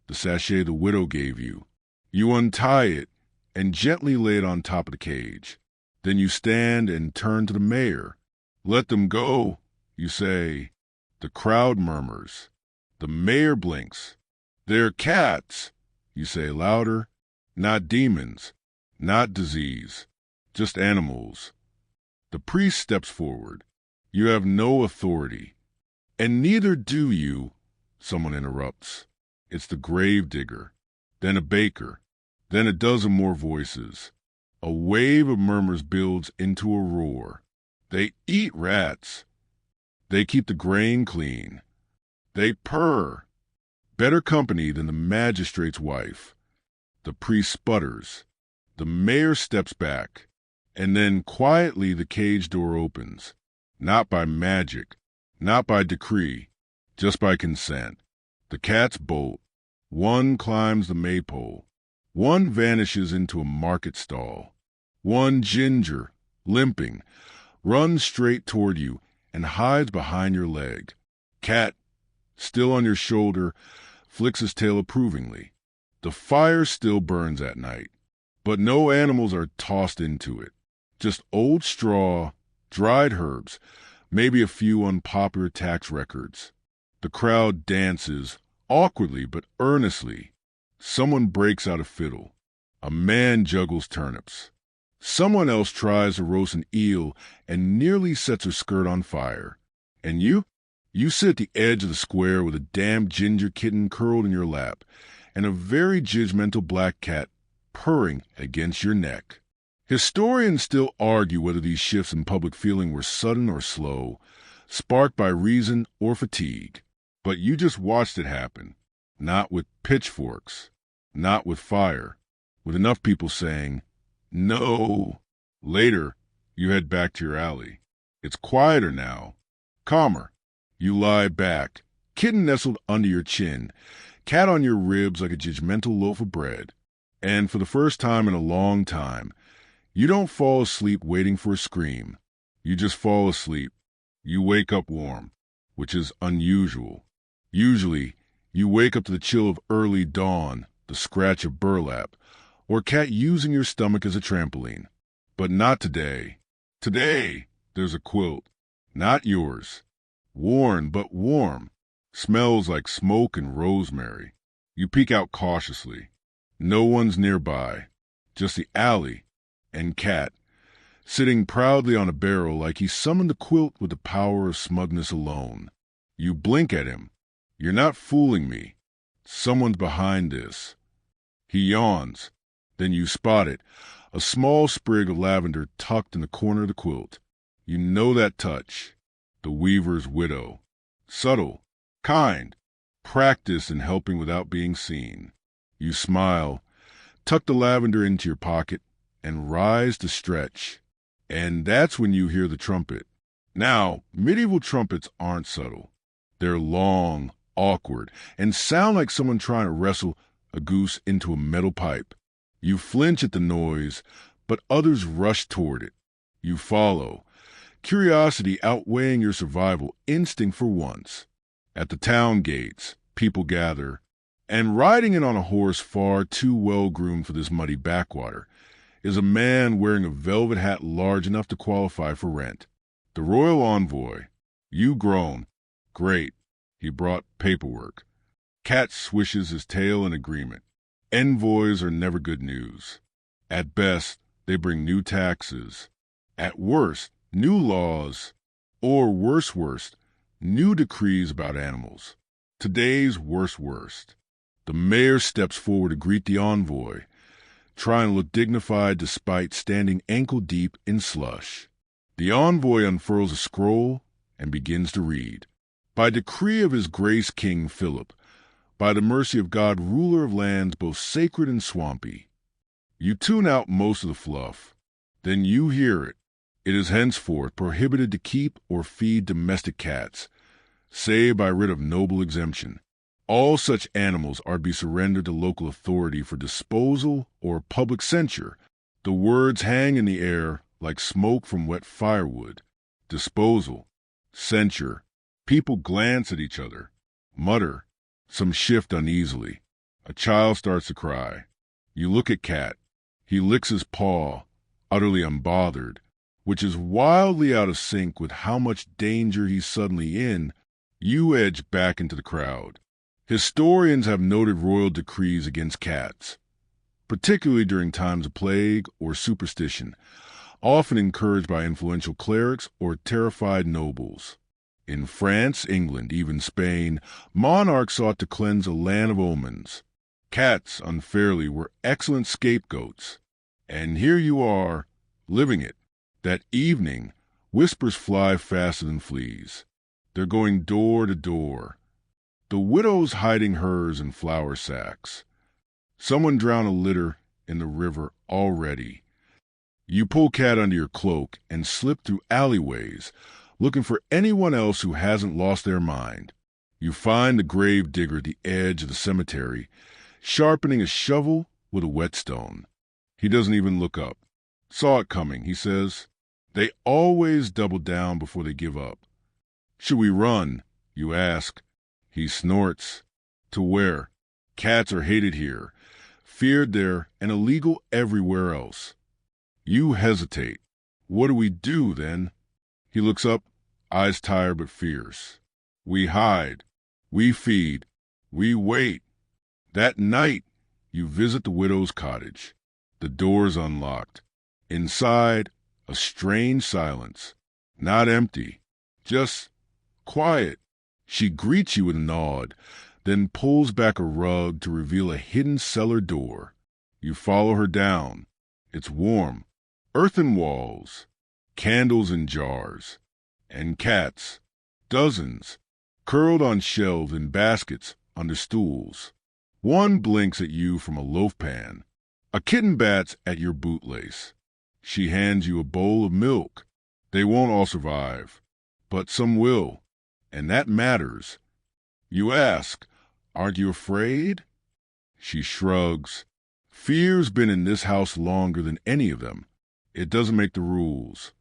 the sachet the widow gave you. You untie it and gently lay it on top of the cage. Then you stand and turn to the mayor. "Let them go," you say. The crowd murmurs. The mayor blinks. "They're cats," you say louder. "Not demons, not disease, just animals." The priest steps forward. "You have no authority." "And neither do you," someone interrupts. It's the gravedigger, then a baker, then a dozen more voices. A wave of murmurs builds into a roar. They eat rats. They keep the grain clean. They purr. Better company than the magistrate's wife. The priest sputters. The mayor steps back. And then quietly the cage door opens. Not by magic. Not by decree. Just by consent. The cats bolt. One climbs the maypole. One vanishes into a market stall. One ginger, limping, runs straight toward you and hides behind your leg. Cat, still on your shoulder, flicks his tail approvingly. The fire still burns at night, but no animals are tossed into it. Just old straw, dried herbs, maybe a few unpopular tax records. The crowd dances, awkwardly but earnestly. Someone breaks out a fiddle. A man juggles turnips. Someone else tries to roast an eel and nearly sets her skirt on fire. And you? You sit at the edge of the square with a damn ginger kitten curled in your lap and a very judgmental black cat purring against your neck. Historians still argue whether these shifts in public feeling were sudden or slow, sparked by reason or fatigue. But you just watched it happen. Not with pitchforks, not with fire, with enough people saying, "No." Later, you head back to your alley. It's quieter now, calmer. You lie back, kitten nestled under your chin, cat on your ribs like a judgmental loaf of bread. And for the first time in a long time, you don't fall asleep waiting for a scream. You just fall asleep. You wake up warm, which is unusual. Usually, you wake up to the chill of early dawn, the scratch of burlap, or cat using your stomach as a trampoline. But not today. Today, there's a quilt. Not yours. Worn but warm. Smells like smoke and rosemary. You peek out cautiously. No one's nearby. Just the alley and cat, sitting proudly on a barrel like he summoned the quilt with the power of smugness alone. You blink at him. You're not fooling me. Someone's behind this. He yawns. Then you spot it, a small sprig of lavender tucked in the corner of the quilt. You know that touch. The weaver's widow. Subtle, kind, practiced in helping without being seen. You smile, tuck the lavender into your pocket, and rise to stretch. And that's when you hear the trumpet. Now, medieval trumpets aren't subtle. They're long, awkward, and sound like someone trying to wrestle a goose into a metal pipe. You flinch at the noise, but others rush toward it. You follow, curiosity outweighing your survival instinct for once. At the town gates, people gather, and riding in on a horse far too well-groomed for this muddy backwater is a man wearing a velvet hat large enough to qualify for rent. The royal envoy. You groan. Great. He brought paperwork. Cat swishes his tail in agreement. Envoys are never good news. At best, they bring new taxes. At worst, new laws. Or worst, new decrees about animals. Today's worst. The mayor steps forward to greet the envoy, trying to look dignified despite standing ankle-deep in slush. The envoy unfurls a scroll and begins to read. By decree of His Grace King Philip, by the mercy of God, ruler of lands both sacred and swampy. You tune out most of the fluff. Then you hear it. It is henceforth prohibited to keep or feed domestic cats, save by writ of noble exemption. All such animals are to be surrendered to local authority for disposal or public censure. The words hang in the air like smoke from wet firewood. Disposal, censure. People glance at each other, mutter. Some shift uneasily. A child starts to cry. You look at Cat. He licks his paw, utterly unbothered, which is wildly out of sync with how much danger he's suddenly in. You edge back into the crowd. Historians have noted royal decrees against cats, particularly during times of plague or superstition, often encouraged by influential clerics or terrified nobles. In France, England, even Spain, monarchs sought to cleanse a land of omens. Cats, unfairly, were excellent scapegoats. And here you are, living it. That evening, whispers fly faster than fleas. They're going door to door. The widow's hiding hers in flour sacks. Someone drowned a litter in the river already. You pull Cat under your cloak and slip through alleyways, looking for anyone else who hasn't lost their mind. You find the grave digger at the edge of the cemetery, sharpening a shovel with a whetstone. He doesn't even look up. Saw it coming, he says. They always double down before they give up. Should we run? You ask. He snorts. To where? Cats are hated here, feared there, and illegal everywhere else. You hesitate. What do we do, then? He looks up, eyes tired but fierce. We hide. We feed. We wait. That night, you visit the widow's cottage. The door's unlocked. Inside, a strange silence. Not empty. Just quiet. She greets you with a nod, then pulls back a rug to reveal a hidden cellar door. You follow her down. It's warm. Earthen walls. Candles in jars. And cats. Dozens. Curled on shelves in baskets under stools. One blinks at you from a loaf pan. A kitten bats at your bootlace. She hands you a bowl of milk. They won't all survive, but some will, and that matters. You ask, aren't you afraid? She shrugs. Fear's been in this house longer than any of them. It doesn't make the rules.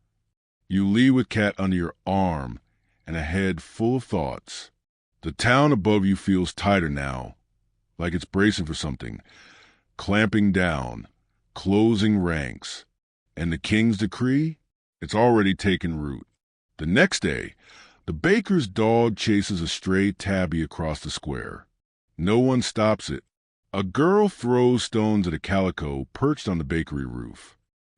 You leave with Cat under your arm and a head full of thoughts. The town above you feels tighter now, like it's bracing for something, clamping down, closing ranks. And the king's decree? It's already taken root. The next day, the baker's dog chases a stray tabby across the square. No one stops it. A girl throws stones at a calico perched on the bakery roof.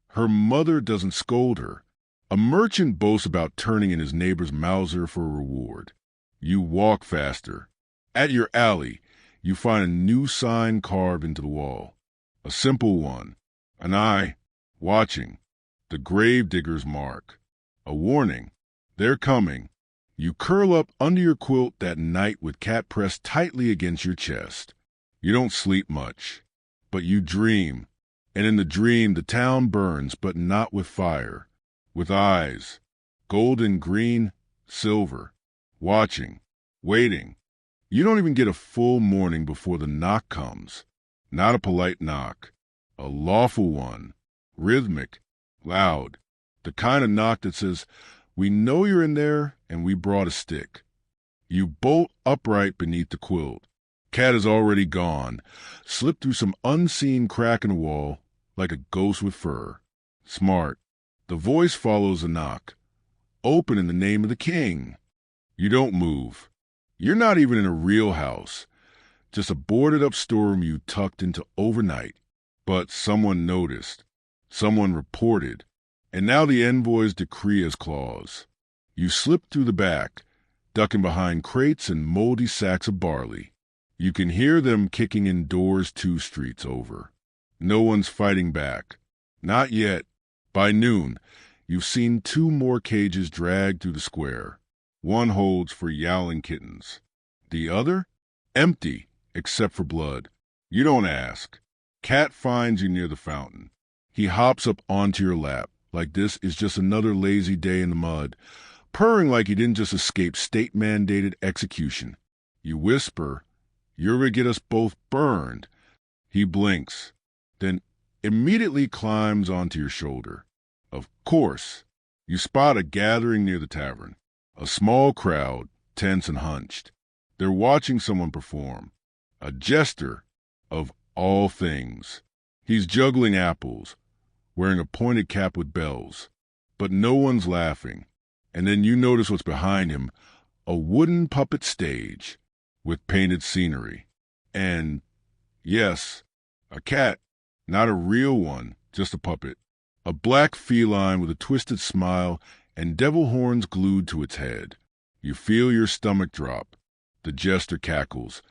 Her mother doesn't scold her. A merchant boasts about turning in his neighbor's Mauser for a reward. You walk faster. At your alley, you find a new sign carved into the wall. A simple one. An eye, watching. The gravedigger's mark. A warning. They're coming. You curl up under your quilt that night with Cat pressed tightly against your chest. You don't sleep much, but you dream. And in the dream, the town burns, but not with fire. With eyes. Golden, green, silver. Watching. Waiting. You don't even get a full morning before the knock comes. Not a polite knock. A lawful one. Rhythmic. Loud. The kind of knock that says, we know you're in there, and we brought a stick. You bolt upright beneath the quilt. Cat is already gone, slipped through some unseen crack in the wall, like a ghost with fur. Smart. The voice follows the knock. Open in the name of the king. You don't move. You're not even in a real house, just a boarded-up storeroom you tucked into overnight. But someone noticed. Someone reported. And now the envoy's decree has claws. You slip through the back, ducking behind crates and moldy sacks of barley. You can hear them kicking in doors 2 streets over. No one's fighting back. Not yet. By noon, you've seen 2 more cages dragged through the square. One holds for yowling kittens. The other? Empty, except for blood. You don't ask. Cat finds you near the fountain. He hops up onto your lap, like this is just another lazy day in the mud, purring like he didn't just escape state-mandated execution. You whisper, "You're gonna get us both burned." He blinks, then immediately climbs onto your shoulder. Of course. You spot a gathering near the tavern. A small crowd, tense and hunched. They're watching someone perform. A jester, of all things. He's juggling apples, wearing a pointed cap with bells. But no one's laughing. And then you notice what's behind him, a wooden puppet stage with painted scenery. And, yes, a cat, not a real one, just a puppet. A black feline with a twisted smile and devil horns glued to its head. You feel your stomach drop. The jester cackles.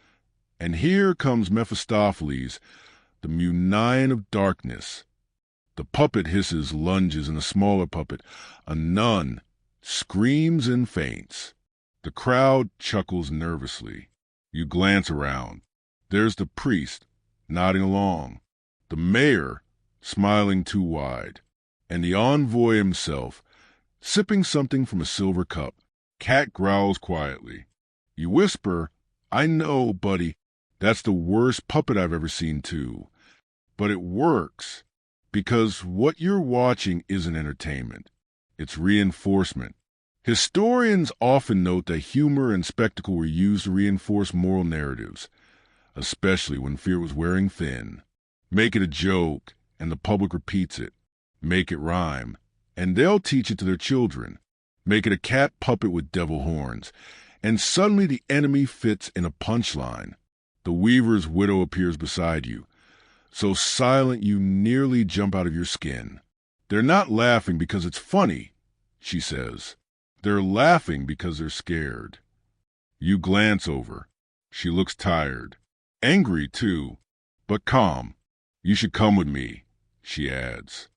And here comes Mephistopheles, the Munion of darkness. The puppet hisses, lunges, and the smaller puppet, a nun, screams and faints. The crowd chuckles nervously. You glance around. There's the priest, nodding along, the mayor, smiling too wide, and the envoy himself, sipping something from a silver cup. Cat growls quietly. You whisper, I know, buddy, that's the worst puppet I've ever seen too. But it works, because what you're watching isn't entertainment. It's reinforcement. Historians often note that humor and spectacle were used to reinforce moral narratives, especially when fear was wearing thin. Make it a joke, and the public repeats it. Make it rhyme, and they'll teach it to their children. Make it a cat puppet with devil horns, and suddenly the enemy fits in a punchline. The weaver's widow appears beside you, so silent you nearly jump out of your skin. They're not laughing because it's funny, she says. They're laughing because they're scared. You glance over. She looks tired. Angry, too, but calm. You should come with me, she adds.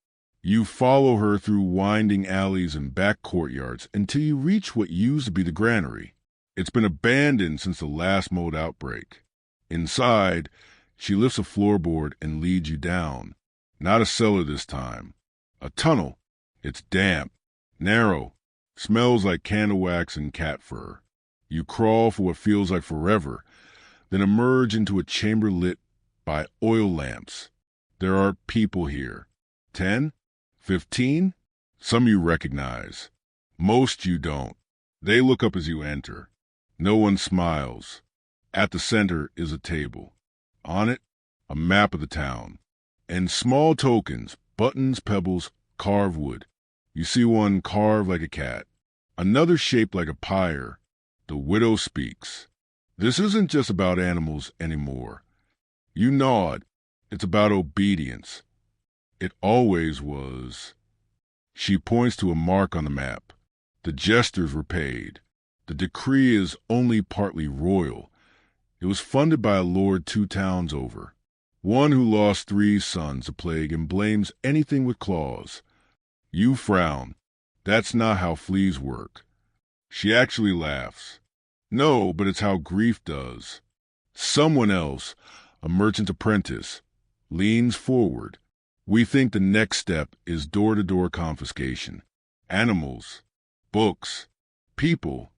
You follow her through winding alleys and back courtyards until you reach what used to be the granary. It's been abandoned since the last mold outbreak. Inside, she lifts a floorboard and leads you down. Not a cellar this time. A tunnel. It's damp, narrow, smells like candle wax and cat fur. You crawl for what feels like forever, then emerge into a chamber lit by oil lamps. There are people here. 10? 15? Some you recognize. Most you don't. They look up as you enter. No one smiles. At the center is a table. On it, a map of the town. And small tokens, buttons, pebbles, carved wood. You see one carved like a cat. Another shaped like a pyre. The widow speaks. This isn't just about animals anymore. You nod. It's about obedience. It always was. She points to a mark on the map. The jesters were paid. The decree is only partly royal. It was funded by a lord 2 towns over. One who lost 3 sons to plague and blames anything with claws. You frown. That's not how fleas work. She actually laughs. No, but it's how grief does. Someone else, a merchant apprentice, leans forward. We think the next step is door-to-door confiscation. Animals, books, people.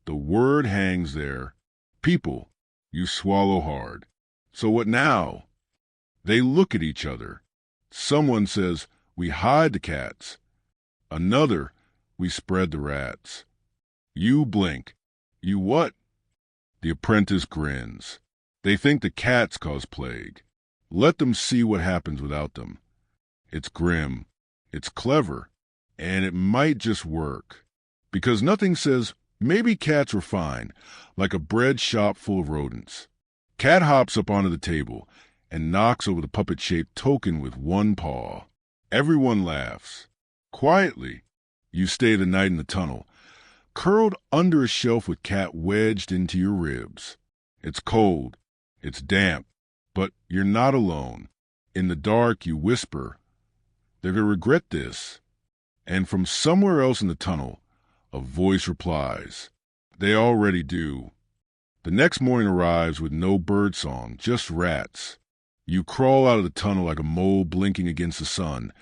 The word hangs there. People. You swallow hard. So what now? They look at each other. Someone says, we hide the cats. Another, we spread the rats. You blink. You what? The apprentice grins. They think the cats cause plague. Let them see what happens without them. It's grim. It's clever. And it might just work. Because nothing says, maybe cats are fine, like a bread shop full of rodents. Cat hops up onto the table and knocks over the puppet-shaped token with one paw. Everyone laughs. Quietly, you stay the night in the tunnel, curled under a shelf with cat wedged into your ribs. It's cold. It's damp. But you're not alone. In the dark, you whisper, they're going to regret this. And from somewhere else in the tunnel, a voice replies, they already do. The next morning arrives with no birdsong, just rats. You crawl out of the tunnel like a mole blinking against the sun.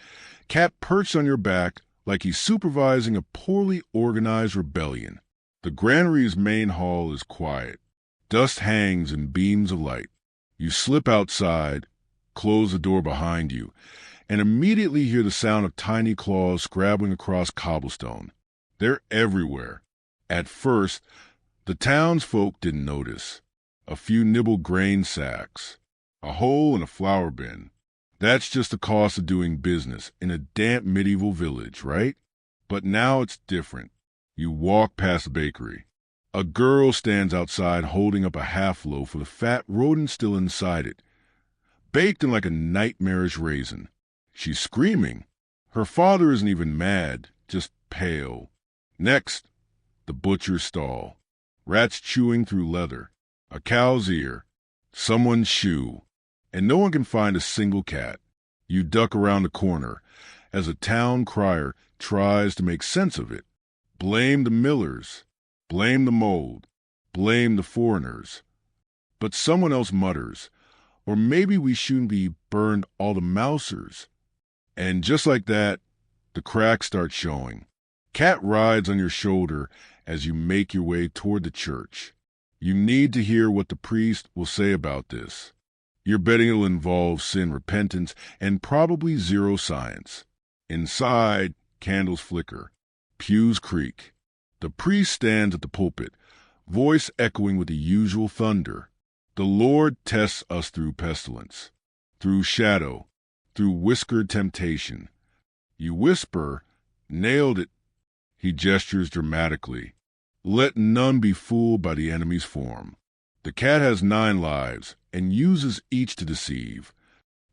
Cat perched on your back like he's supervising a poorly organized rebellion. The granary's main hall is quiet. Dust hangs in beams of light. You slip outside, close the door behind you, and immediately hear the sound of tiny claws scrabbling across cobblestone. They're everywhere. At first, the townsfolk didn't notice. A few nibbled grain sacks. A hole in a flour bin. That's just the cost of doing business in a damp medieval village, right? But now it's different. You walk past the bakery. A girl stands outside holding up a half loaf with a fat rodent still inside it, baked in like a nightmarish raisin. She's screaming. Her father isn't even mad, just pale. Next, the butcher's stall. Rats chewing through leather. A cow's ear. Someone's shoe. And no one can find a single cat. You duck around the corner as a town crier tries to make sense of it. Blame the millers, blame the mold, blame the foreigners. But someone else mutters, or maybe we shouldn't be burned all the mousers. And just like that, the cracks start showing. Cat rides on your shoulder as you make your way toward the church. You need to hear what the priest will say about this. You're betting it'll involve sin, repentance, and probably zero science. Inside, candles flicker. Pews creak. The priest stands at the pulpit, voice echoing with the usual thunder. The Lord tests us through pestilence, through shadow, through whiskered temptation. You whisper, "Nailed it." He gestures dramatically. Let none be fooled by the enemy's form. The cat has 9 lives and uses each to deceive.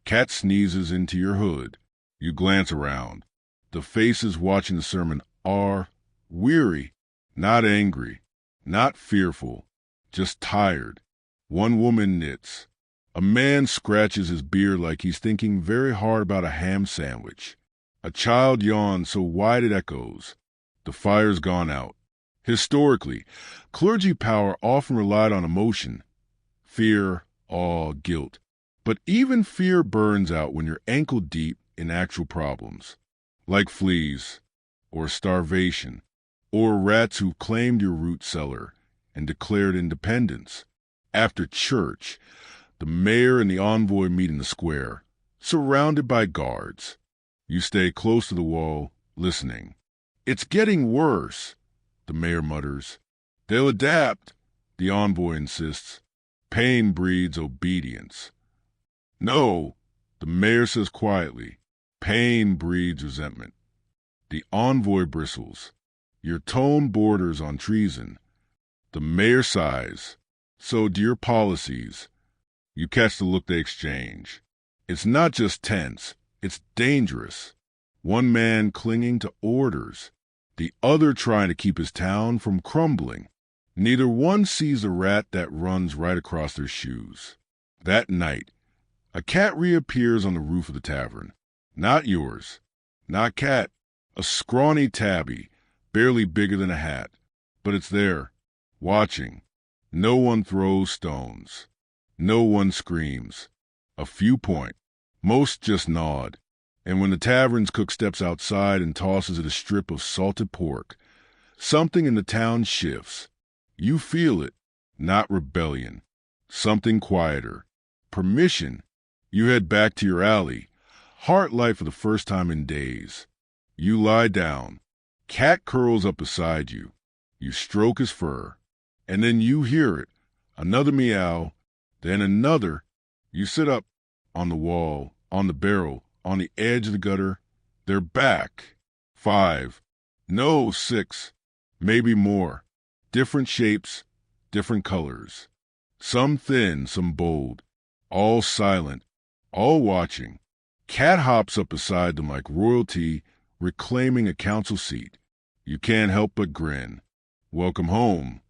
Cat sneezes into your hood. You glance around. The faces watching the sermon are weary, not angry, not fearful, just tired. One woman knits. A man scratches his beard like he's thinking very hard about a ham sandwich. A child yawns so wide it echoes. The fire's gone out. Historically, clergy power often relied on emotion. Fear, awe, guilt. But even fear burns out when you're ankle deep in actual problems. Like fleas, or starvation, or rats who claimed your root cellar and declared independence. After church, the mayor and the envoy meet in the square, surrounded by guards. You stay close to the wall, listening. "It's getting worse," the mayor mutters. "They'll adapt," the envoy insists. Pain breeds obedience. "No," the mayor says quietly. Pain breeds resentment. The envoy bristles. Your tone borders on treason. The mayor sighs. "So do your policies." You catch the look they exchange. It's not just tense, it's dangerous. One man clinging to orders, the other trying to keep his town from crumbling. Neither one sees the rat that runs right across their shoes. That night, a cat reappears on the roof of the tavern. Not yours, not Cat, a scrawny tabby, barely bigger than a hat. But it's there, watching. No one throws stones. No one screams. A few point. Most just nod. And when the tavern's cook steps outside and tosses it a strip of salted pork, something in the town shifts. You feel it, not rebellion. Something quieter. Permission. You head back to your alley. Heart light for the first time in days. You lie down. Cat curls up beside you. You stroke his fur. And then you hear it. Another meow. Then another. You sit up. On the wall. On the barrel. On the edge of the gutter. They're back. 5. No, 6. Maybe more. Different shapes. Different colors. Some thin, some bold. All silent. All watching. Cat hops up beside them like royalty reclaiming a council seat. You can't help but grin. Welcome home.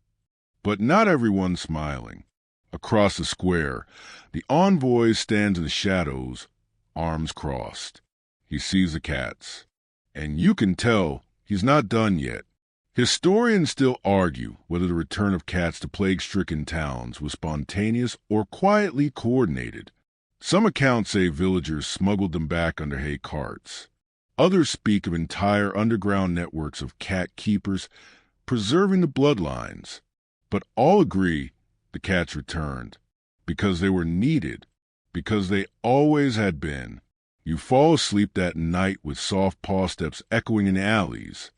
But not everyone's smiling. Across the square, the envoy stands in the shadows, arms crossed. He sees the cats. And you can tell he's not done yet. Historians still argue whether the return of cats to plague-stricken towns was spontaneous or quietly coordinated. Some accounts say villagers smuggled them back under hay carts. Others speak of entire underground networks of cat keepers preserving the bloodlines. But all agree the cats returned because they were needed, because they always had been. You fall asleep that night with soft paw steps echoing in the alleys.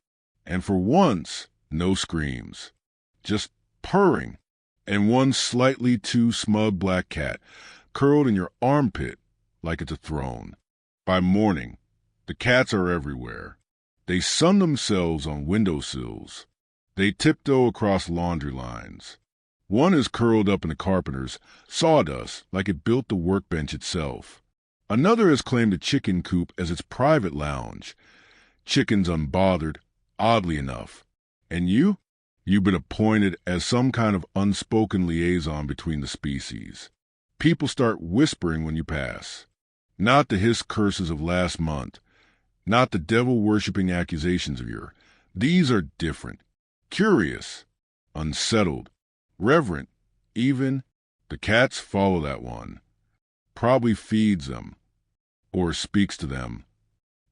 And for once, no screams, just purring, and one slightly too smug black cat curled in your armpit like it's a throne. By morning, the cats are everywhere. They sun themselves on windowsills. They tiptoe across laundry lines. One is curled up in the carpenter's sawdust like it built the workbench itself. Another has claimed a chicken coop as its private lounge. Chickens unbothered, oddly enough. And you? You've been appointed as some kind of unspoken liaison between the species. People start whispering when you pass. Not the hissed curses of last month, not the devil-worshipping accusations of yore. These are different. Curious, unsettled, reverent, even. The cats follow that one. Probably feeds them, or speaks to them.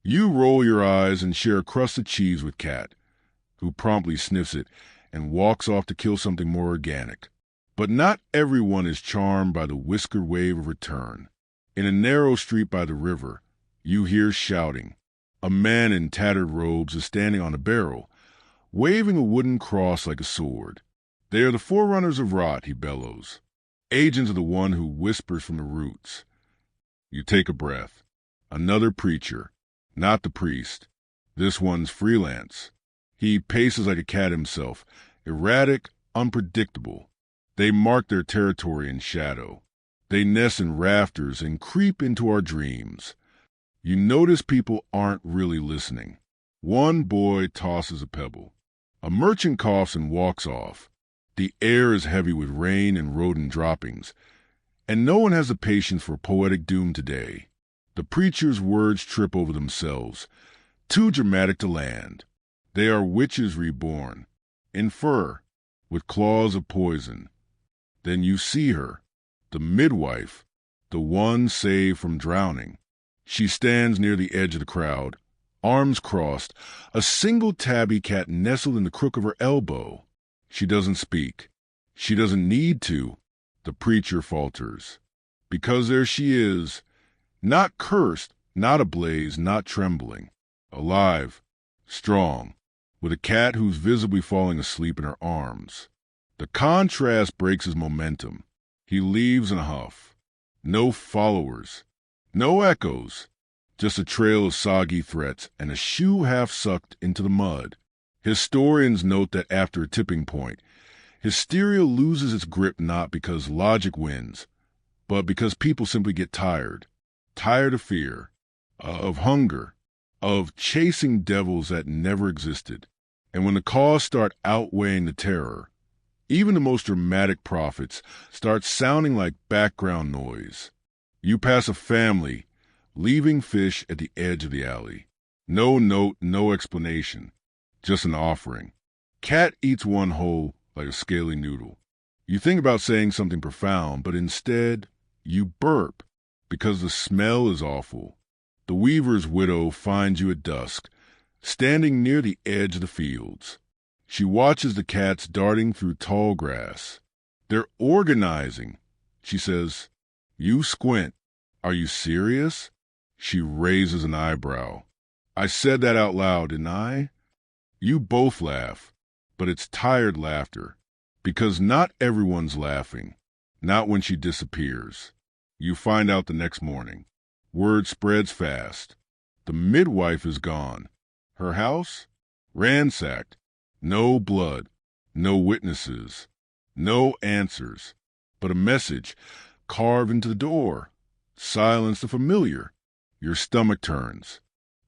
You roll your eyes and share a crust of cheese with Cat, who promptly sniffs it and walks off to kill something more organic. But not everyone is charmed by the whiskered wave of return. In a narrow street by the river, you hear shouting. A man in tattered robes is standing on a barrel, waving a wooden cross like a sword. They are the forerunners of rot, he bellows. Agents of the one who whispers from the roots. You take a breath. Another preacher. Not the priest. This one's freelance. He paces like a cat himself, erratic, unpredictable. They mark their territory in shadow. They nest in rafters and creep into our dreams. You notice people aren't really listening. One boy tosses a pebble. A merchant coughs and walks off. The air is heavy with rain and rodent droppings, and no one has the patience for poetic doom today. The preacher's words trip over themselves, too dramatic to land. They are witches reborn, in fur, with claws of poison. Then you see her, the midwife, the one saved from drowning. She stands near the edge of the crowd, arms crossed, a single tabby cat nestled in the crook of her elbow. She doesn't speak. She doesn't need to. The preacher falters. Because there she is, not cursed, not ablaze, not trembling, alive, strong, with a cat who's visibly falling asleep in her arms. The contrast breaks his momentum. He leaves in a huff. No followers, no echoes, just a trail of soggy threats and a shoe half sucked into the mud. Historians note that after a tipping point, hysteria loses its grip not because logic wins, but because people simply get tired. Tired of fear, of hunger, of chasing devils that never existed. And when the cause start outweighing the terror, even the most dramatic prophets start sounding like background noise. You pass a family, leaving fish at the edge of the alley. No note, no explanation. Just an offering. Cat eats one whole like a scaly noodle. You think about saying something profound, but instead, you burp because the smell is awful. The weaver's widow finds you at dusk, standing near the edge of the fields. She watches the cats darting through tall grass. They're organizing. She says, "You squint. Are you serious?" She raises an eyebrow. "I said that out loud, didn't I?" You both laugh, but it's tired laughter, because not everyone's laughing, not when she disappears. You find out the next morning. Word spreads fast. The midwife is gone. Her house? Ransacked. No blood, no witnesses, no answers, but a message carved into the door. Silence the familiar. Your stomach turns.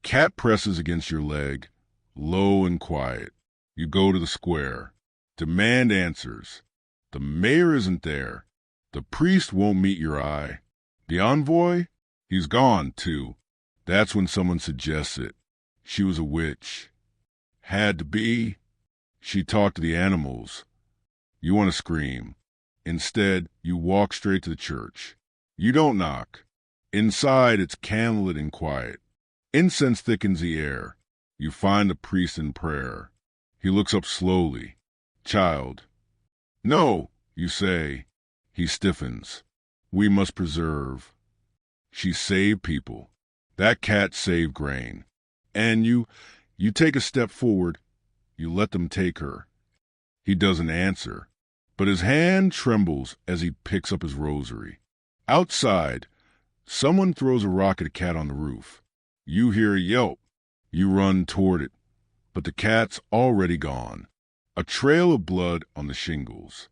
Cat presses against your leg. Low and quiet. You go to the square. Demand answers. The mayor isn't there. The priest won't meet your eye. The envoy? He's gone, too. That's when someone suggests it. She was a witch. Had to be. She talked to the animals. You want to scream. Instead, you walk straight to the church. You don't knock. Inside, it's candlelit and quiet. Incense thickens the air. You find the priest in prayer. He looks up slowly. "Child." "No," you say. He stiffens. "We must preserve." She saved people. That cat saved grain. And you take a step forward. You let them take her. He doesn't answer, but his hand trembles as he picks up his rosary. Outside, someone throws a rock at a cat on the roof. You hear a yelp. You run toward it, but the cat's already gone. A trail of blood on the shingles.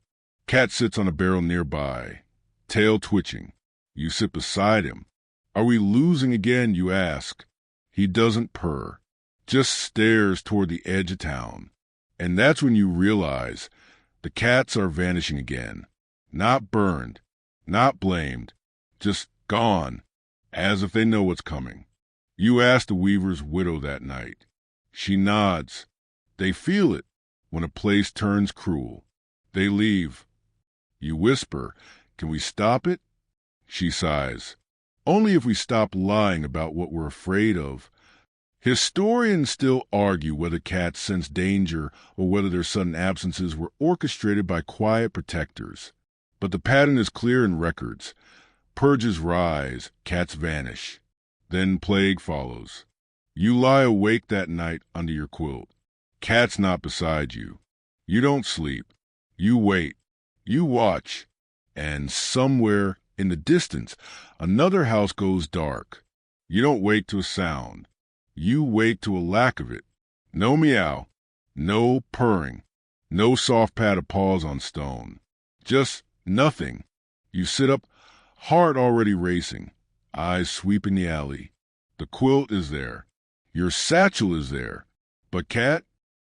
Cat sits on a barrel nearby, tail twitching. You sit beside him. "Are we losing again?" you ask. He doesn't purr, just stares toward the edge of town. And that's when you realize the cats are vanishing again. Not burned, not blamed, just gone, as if they know what's coming. You ask the weaver's widow that night. She nods. They feel it when a place turns cruel. They leave. You whisper, "Can we stop it?" She sighs. "Only if we stop lying about what we're afraid of." Historians still argue whether cats sense danger or whether their sudden absences were orchestrated by quiet protectors. But the pattern is clear in records. Purges rise, cats vanish. Then plague follows. You lie awake that night under your quilt. Cat's not beside you. You don't sleep. You wait. You watch. And somewhere in the distance, another house goes dark. You don't wake to a sound. You wake to a lack of it. No meow. No purring. No soft pat of paws on stone. Just nothing. You sit up, heart already racing, eyes sweeping the alley. The quilt is there. Your satchel is there. But cat?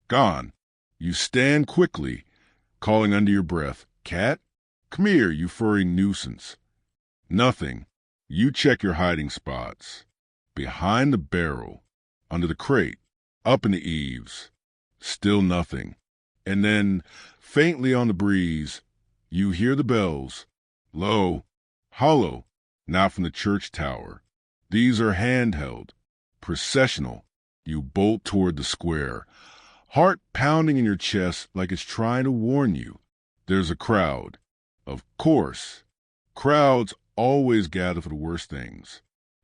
Gone. You stand quickly, calling under your breath, "Cat? Come here, you furry nuisance." Nothing. You check your hiding spots. Behind the barrel, under the crate, up in the eaves. Still nothing. And then, faintly on the breeze, you hear the bells. Low, hollow, not from the church tower. These are handheld, processional. You bolt toward the square, heart pounding in your chest like it's trying to warn you. There's a crowd. Of course. Crowds always gather for the worst things.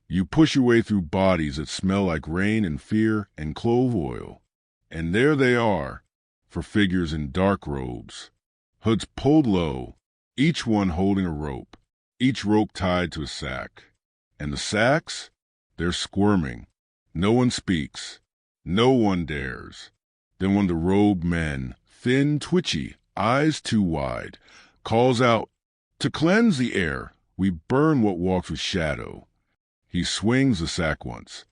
You push your way through bodies that smell like rain and fear and clove oil. And there they are, for figures in dark robes. Hoods pulled low, each one holding a rope, each rope tied to a sack. And the sacks? They're squirming. No one speaks. No one dares. Then one of the robed men, thin, twitchy, eyes too wide, calls out, "To cleanse the air, we burn what walks with shadow." He swings the sack once,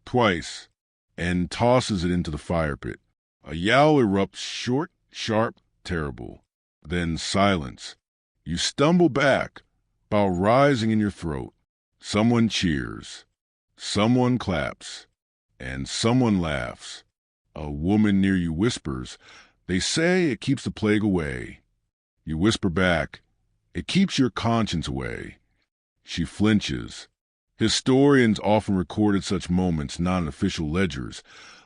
twice, and tosses it into the fire pit. A yowl erupts, short, sharp, terrible. Then silence. You stumble back, bow rising in your throat. Someone cheers. Someone claps. And someone laughs. A woman near you whispers, "They say it keeps the plague away." You whisper back, "It keeps your conscience away." She flinches. Historians often recorded such moments not in official ledgers,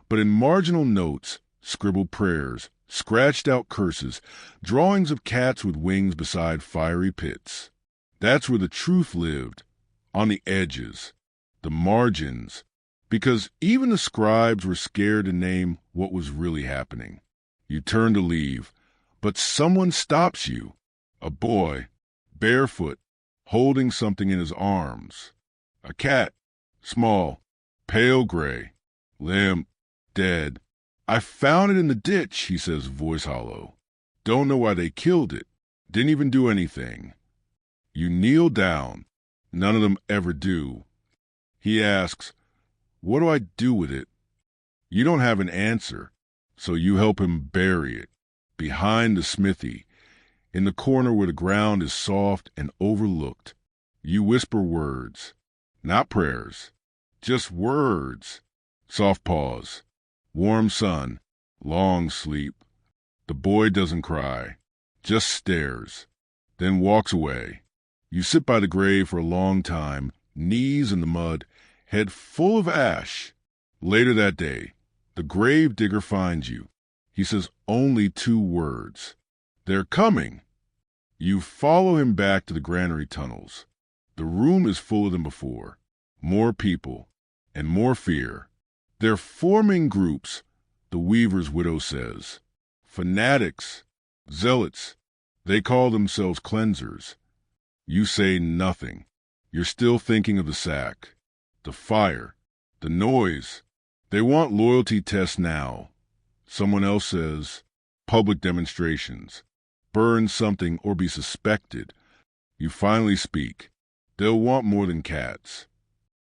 but in marginal notes, scribbled prayers, scratched out curses, drawings of cats with wings beside fiery pits. That's where the truth lived, on the edges, the margins, because even the scribes were scared to name what was really happening. You turn to leave, but someone stops you. A boy, barefoot, holding something in his arms. A cat, small, pale gray, limp, dead. "I found it in the ditch," he says, voice hollow. "Don't know why they killed it. Didn't even do anything." You kneel down. None of them ever do. He asks, "What do I do with it?" You don't have an answer, so you help him bury it, behind the smithy, in the corner where the ground is soft and overlooked. You whisper words, not prayers, just words. Soft pause, warm sun, long sleep. The boy doesn't cry, just stares, then walks away. You sit by the grave for a long time, knees in the mud, head full of ash. Later that day, the grave digger finds you. He says only 2 words. "They're coming." You follow him back to the granary tunnels. The room is fuller than before. More people and more fear. They're forming groups, the weaver's widow says. Fanatics, zealots. They call themselves cleansers. You say nothing. You're still thinking of the sack, the fire, the noise. They want loyalty tests now. Someone else says, public demonstrations. Burn something or be suspected. You finally speak. They'll want more than cats.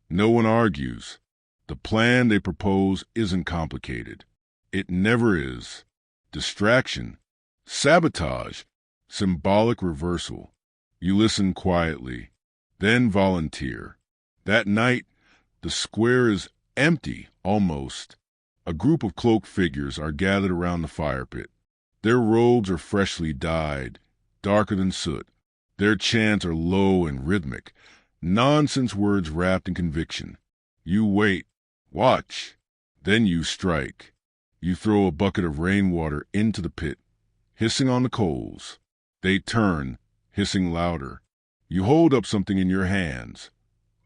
No one argues. The plan they propose isn't complicated. It never is. Distraction, sabotage, symbolic reversal. You listen quietly, then volunteer. That night, the square is empty, almost. A group of cloaked figures are gathered around the fire pit. Their robes are freshly dyed, darker than soot. Their chants are low and rhythmic, nonsense words wrapped in conviction. You wait, watch, then you strike. You throw a bucket of rainwater into the pit, hissing on the coals. They turn, hissing louder. You hold up something in your hands.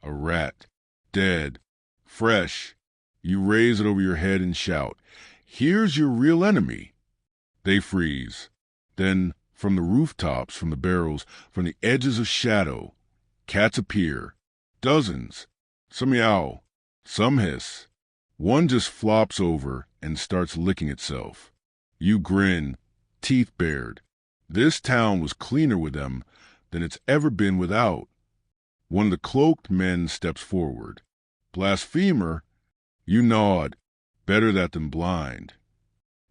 A rat, dead, fresh. You raise it over your head and shout, "Here's your real enemy." They freeze. Then, from the rooftops, from the barrels, from the edges of shadow, cats appear. Dozens. Some meow, some hiss. One just flops over and starts licking itself. You grin, teeth bared. This town was cleaner with them than it's ever been without. One of the cloaked men steps forward. Blasphemer, you nod. Better that than blind.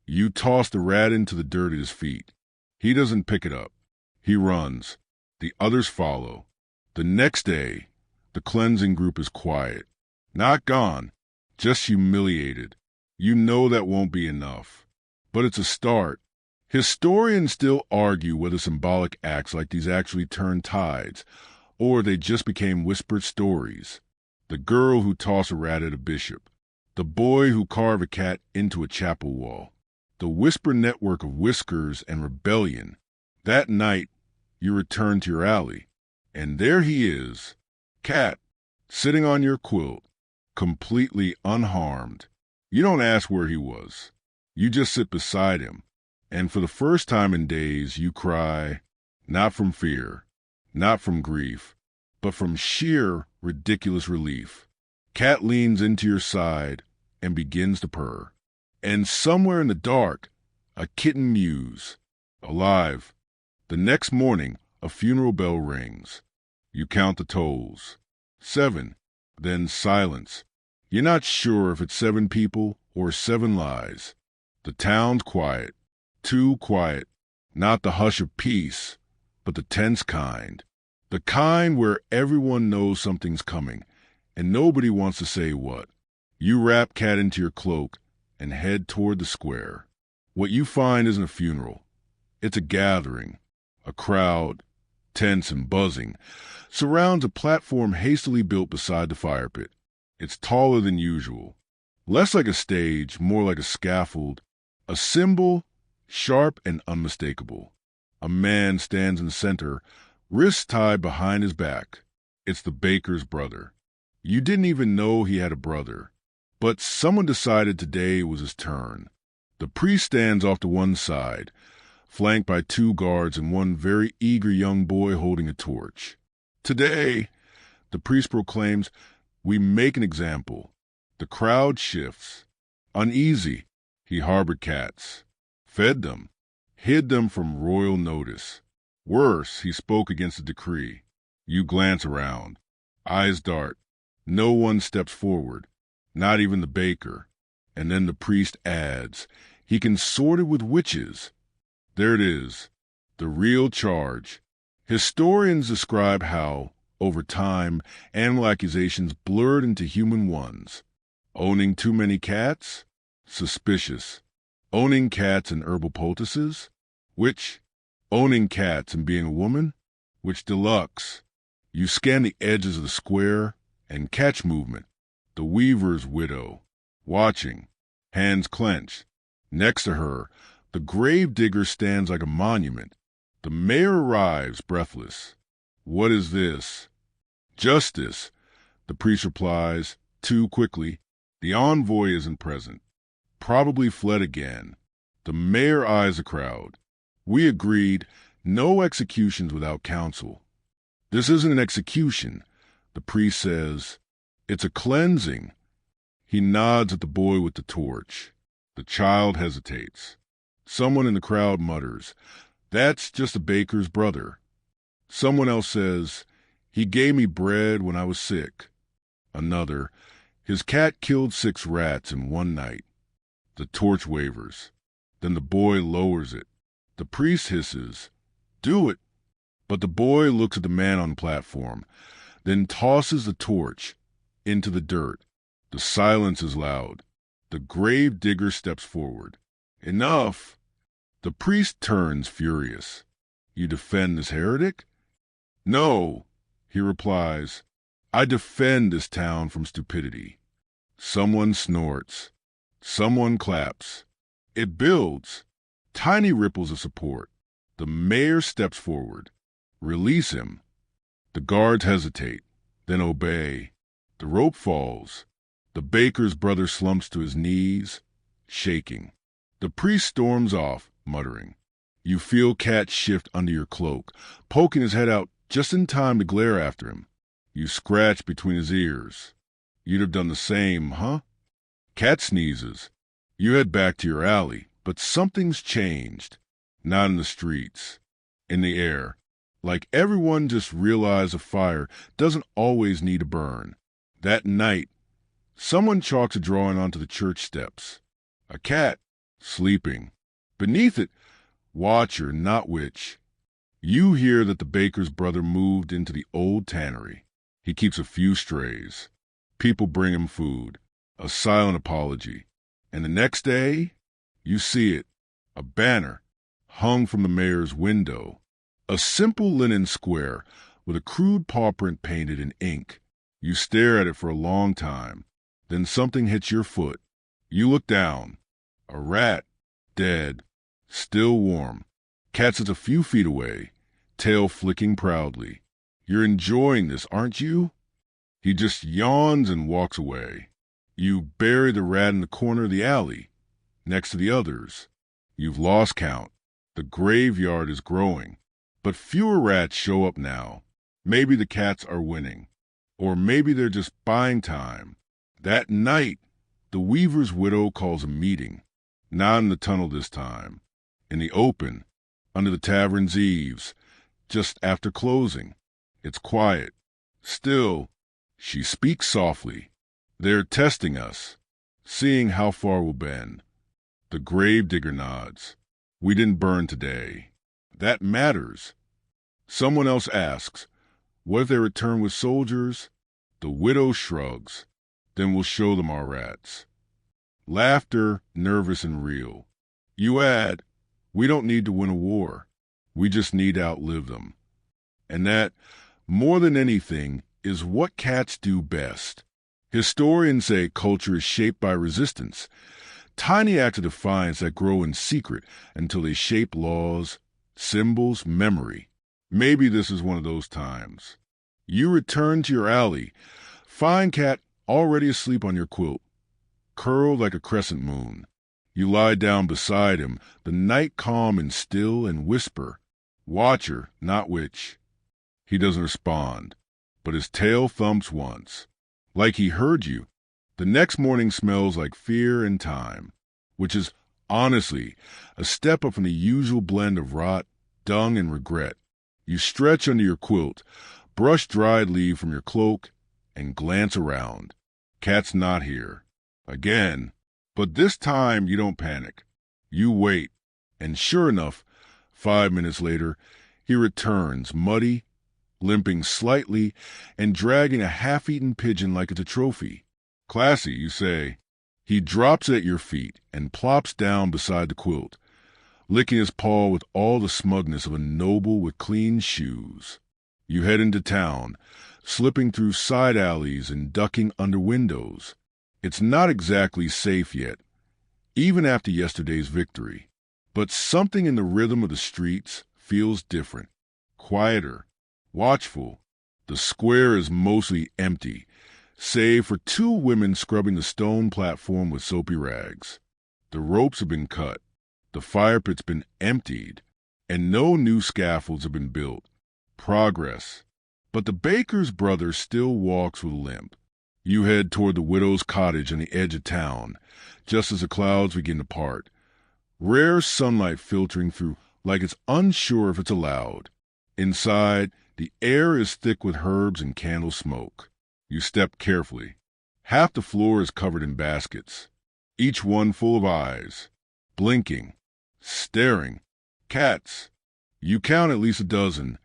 You toss the rat into the dirt at his feet. He doesn't pick it up. He runs. The others follow. The next day, the cleansing group is quiet. Not gone, just humiliated. You know that won't be enough. But it's a start. Historians still argue whether symbolic acts like these actually turn tides, or they just became whispered stories. The girl who tossed a rat at a bishop. The boy who carved a cat into a chapel wall. The whisper network of whiskers and rebellion. That night, you return to your alley, and there he is, Cat, sitting on your quilt, completely unharmed. You don't ask where he was. You just sit beside him, and for the first time in days, you cry, not from fear, not from grief, but from sheer, ridiculous relief. Cat leans into your side and begins to purr. And somewhere in the dark, a kitten mews. Alive. The next morning, a funeral bell rings. You count the tolls. 7. Then silence. You're not sure if it's 7 people or 7 lies. The town's quiet. Too quiet. Not the hush of peace, but the tense kind. The kind where everyone knows something's coming, and nobody wants to say what. You wrap Cat into your cloak and head toward the square. What you find isn't a funeral. It's a gathering. A crowd, tense and buzzing, surrounds a platform hastily built beside the fire pit. It's taller than usual. Less like a stage, more like a scaffold. A symbol, sharp and unmistakable. A man stands in the center, wrists tied behind his back. It's the baker's brother. You didn't even know he had a brother. But someone decided today was his turn. The priest stands off to one side, flanked by 2 guards and one very eager young boy holding a torch. Today, the priest proclaims, we make an example. The crowd shifts. Uneasy, he harbored cats, fed them, hid them from royal notice. Worse, he spoke against the decree. You glance around. Eyes dart. No one steps forward. Not even the baker. And then the priest adds, he consorted with witches. There it is, the real charge. Historians describe how, over time, animal accusations blurred into human ones. Owning too many cats? Suspicious. Owning cats and herbal poultices? Which? Owning cats and being a woman? Which deluxe? You scan the edges of the square and catch movement. The weaver's widow, watching, hands clenched. Next to her, the grave digger stands like a monument. The mayor arrives, breathless. What is this? Justice, the priest replies, too quickly. The envoy isn't present. Probably fled again. The mayor eyes the crowd. We agreed, no executions without counsel. This isn't an execution, the priest says. It's a cleansing. He nods at the boy with the torch. The child hesitates. Someone in the crowd mutters, that's just a baker's brother. Someone else says, he gave me bread when I was sick. Another, his cat killed 6 rats in one night. The torch wavers. Then the boy lowers it. The priest hisses, do it. But the boy looks at the man on the platform, then tosses the torch, into the dirt. The silence is loud. The grave digger steps forward. Enough! The priest turns furious. You defend this heretic? No, he replies. I defend this town from stupidity. Someone snorts. Someone claps. It builds. Tiny ripples of support. The mayor steps forward. Release him. The guards hesitate, then obey. The rope falls. The baker's brother slumps to his knees, shaking. The priest storms off, muttering. You feel Cat shift under your cloak, poking his head out just in time to glare after him. You scratch between his ears. You'd have done the same, huh? Cat sneezes. You head back to your alley, but something's changed. Not in the streets. In the air. Like everyone just realized a fire doesn't always need to burn. That night, someone chalks a drawing onto the church steps. A cat, sleeping. Beneath it, watcher, not witch. You hear that the baker's brother moved into the old tannery. He keeps a few strays. People bring him food. A silent apology. And the next day, you see it. A banner, hung from the mayor's window. A simple linen square with a crude pawprint painted in ink. You stare at it for a long time. Then something hits your foot. You look down. A rat, dead, still warm. Cat sits a few feet away, tail flicking proudly. You're enjoying this, aren't you? He just yawns and walks away. You bury the rat in the corner of the alley, next to the others. You've lost count. The graveyard is growing. But fewer rats show up now. Maybe the cats are winning. Or maybe they're just buying time. That night, the weaver's widow calls a meeting. Not in the tunnel this time. In the open, under the tavern's eaves, just after closing. It's quiet. Still, she speaks softly. They're testing us, seeing how far we'll bend. The gravedigger nods. We didn't burn today. That matters. Someone else asks, what if they return with soldiers? The widow shrugs. Then we'll show them our rats. Laughter, nervous and real. You add, we don't need to win a war. We just need to outlive them. And that, more than anything, is what cats do best. Historians say culture is shaped by resistance. Tiny acts of defiance that grow in secret until they shape laws, symbols, memory. Maybe this is one of those times. You return to your alley, find Cat already asleep on your quilt, curled like a crescent moon. You lie down beside him, the night calm and still, and whisper, watcher, not witch. He doesn't respond, but his tail thumps once. Like he heard you. The next morning smells like fear and time, which is, honestly, a step up from the usual blend of rot, dung, and regret. You stretch under your quilt, brush dried leaf from your cloak, and glance around. Cat's not here. Again. But this time you don't panic. You wait. And sure enough, 5 minutes later, he returns, muddy, limping slightly, and dragging a half-eaten pigeon like it's a trophy. Classy, you say. He drops it at your feet and plops down beside the quilt, licking his paw with all the smugness of a noble with clean shoes. You head into town, slipping through side alleys and ducking under windows. It's not exactly safe yet, even after yesterday's victory. But something in the rhythm of the streets feels different, quieter, watchful. The square is mostly empty, save for 2 women scrubbing the stone platform with soapy rags. The ropes have been cut, the fire pit's been emptied, and no new scaffolds have been built. Progress. But the baker's brother still walks with a limp. You head toward the widow's cottage on the edge of town, just as the clouds begin to part. Rare sunlight filtering through like it's unsure if it's allowed. Inside, the air is thick with herbs and candle smoke. You step carefully. Half the floor is covered in baskets, each one full of eyes, blinking, staring. Cats. You count at least a dozen,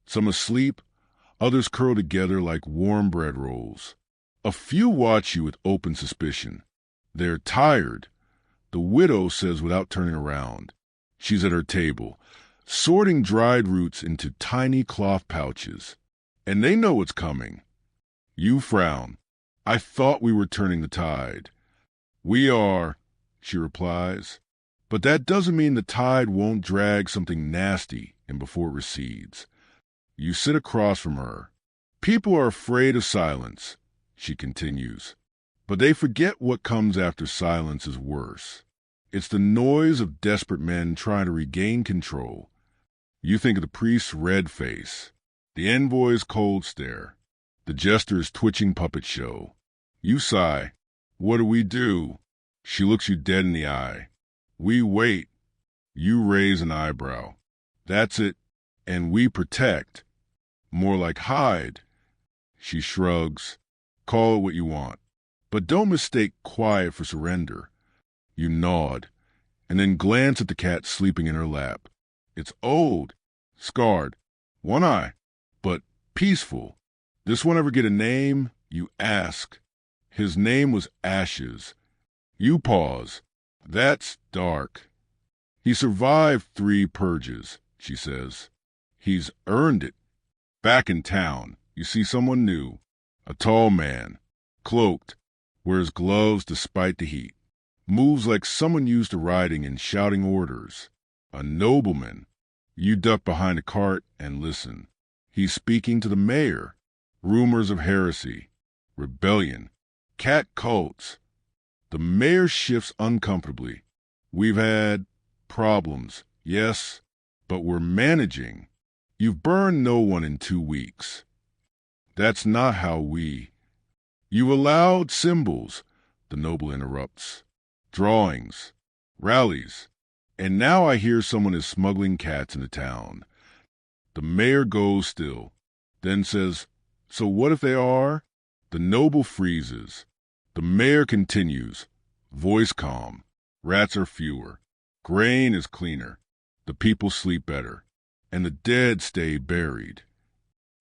some asleep, others curled together like warm bread rolls. A few watch you with open suspicion. They're tired, the widow says without turning around. She's at her table, sorting dried roots into tiny cloth pouches. And they know what's coming. You frown. I thought we were turning the tide. We are, she replies. But that doesn't mean the tide won't drag something nasty in before it recedes. You sit across from her. People are afraid of silence, she continues. But they forget what comes after silence is worse. It's the noise of desperate men trying to regain control. You think of the priest's red face, the envoy's cold stare, the jester's twitching puppet show. You sigh. What do we do? She looks you dead in the eye. We wait. You raise an eyebrow. That's it. And we protect. More like hide. She shrugs. Call it what you want. But don't mistake quiet for surrender. You nod, and then glance at the cat sleeping in her lap. It's old, scarred, one eye, but peaceful. This one ever get a name? You ask. His name was Ashes. You pause. That's dark. He survived 3 purges, she says. He's earned it. Back in town, you see someone new. A tall man, cloaked, wears gloves despite the heat. Moves like someone used to riding and shouting orders. A nobleman. You duck behind a cart and listen. He's speaking to the mayor. Rumors of heresy, rebellion, cat cults. The mayor shifts uncomfortably. We've had problems, yes, but we're managing. You've burned no one in 2 weeks. That's not how we. You allowed symbols, the noble interrupts. Drawings, rallies, and now I hear someone is smuggling cats into town. The mayor goes still, then says, so what if they are? The noble freezes. The mayor continues, voice calm. Rats are fewer. Grain is cleaner. The people sleep better. And the dead stay buried.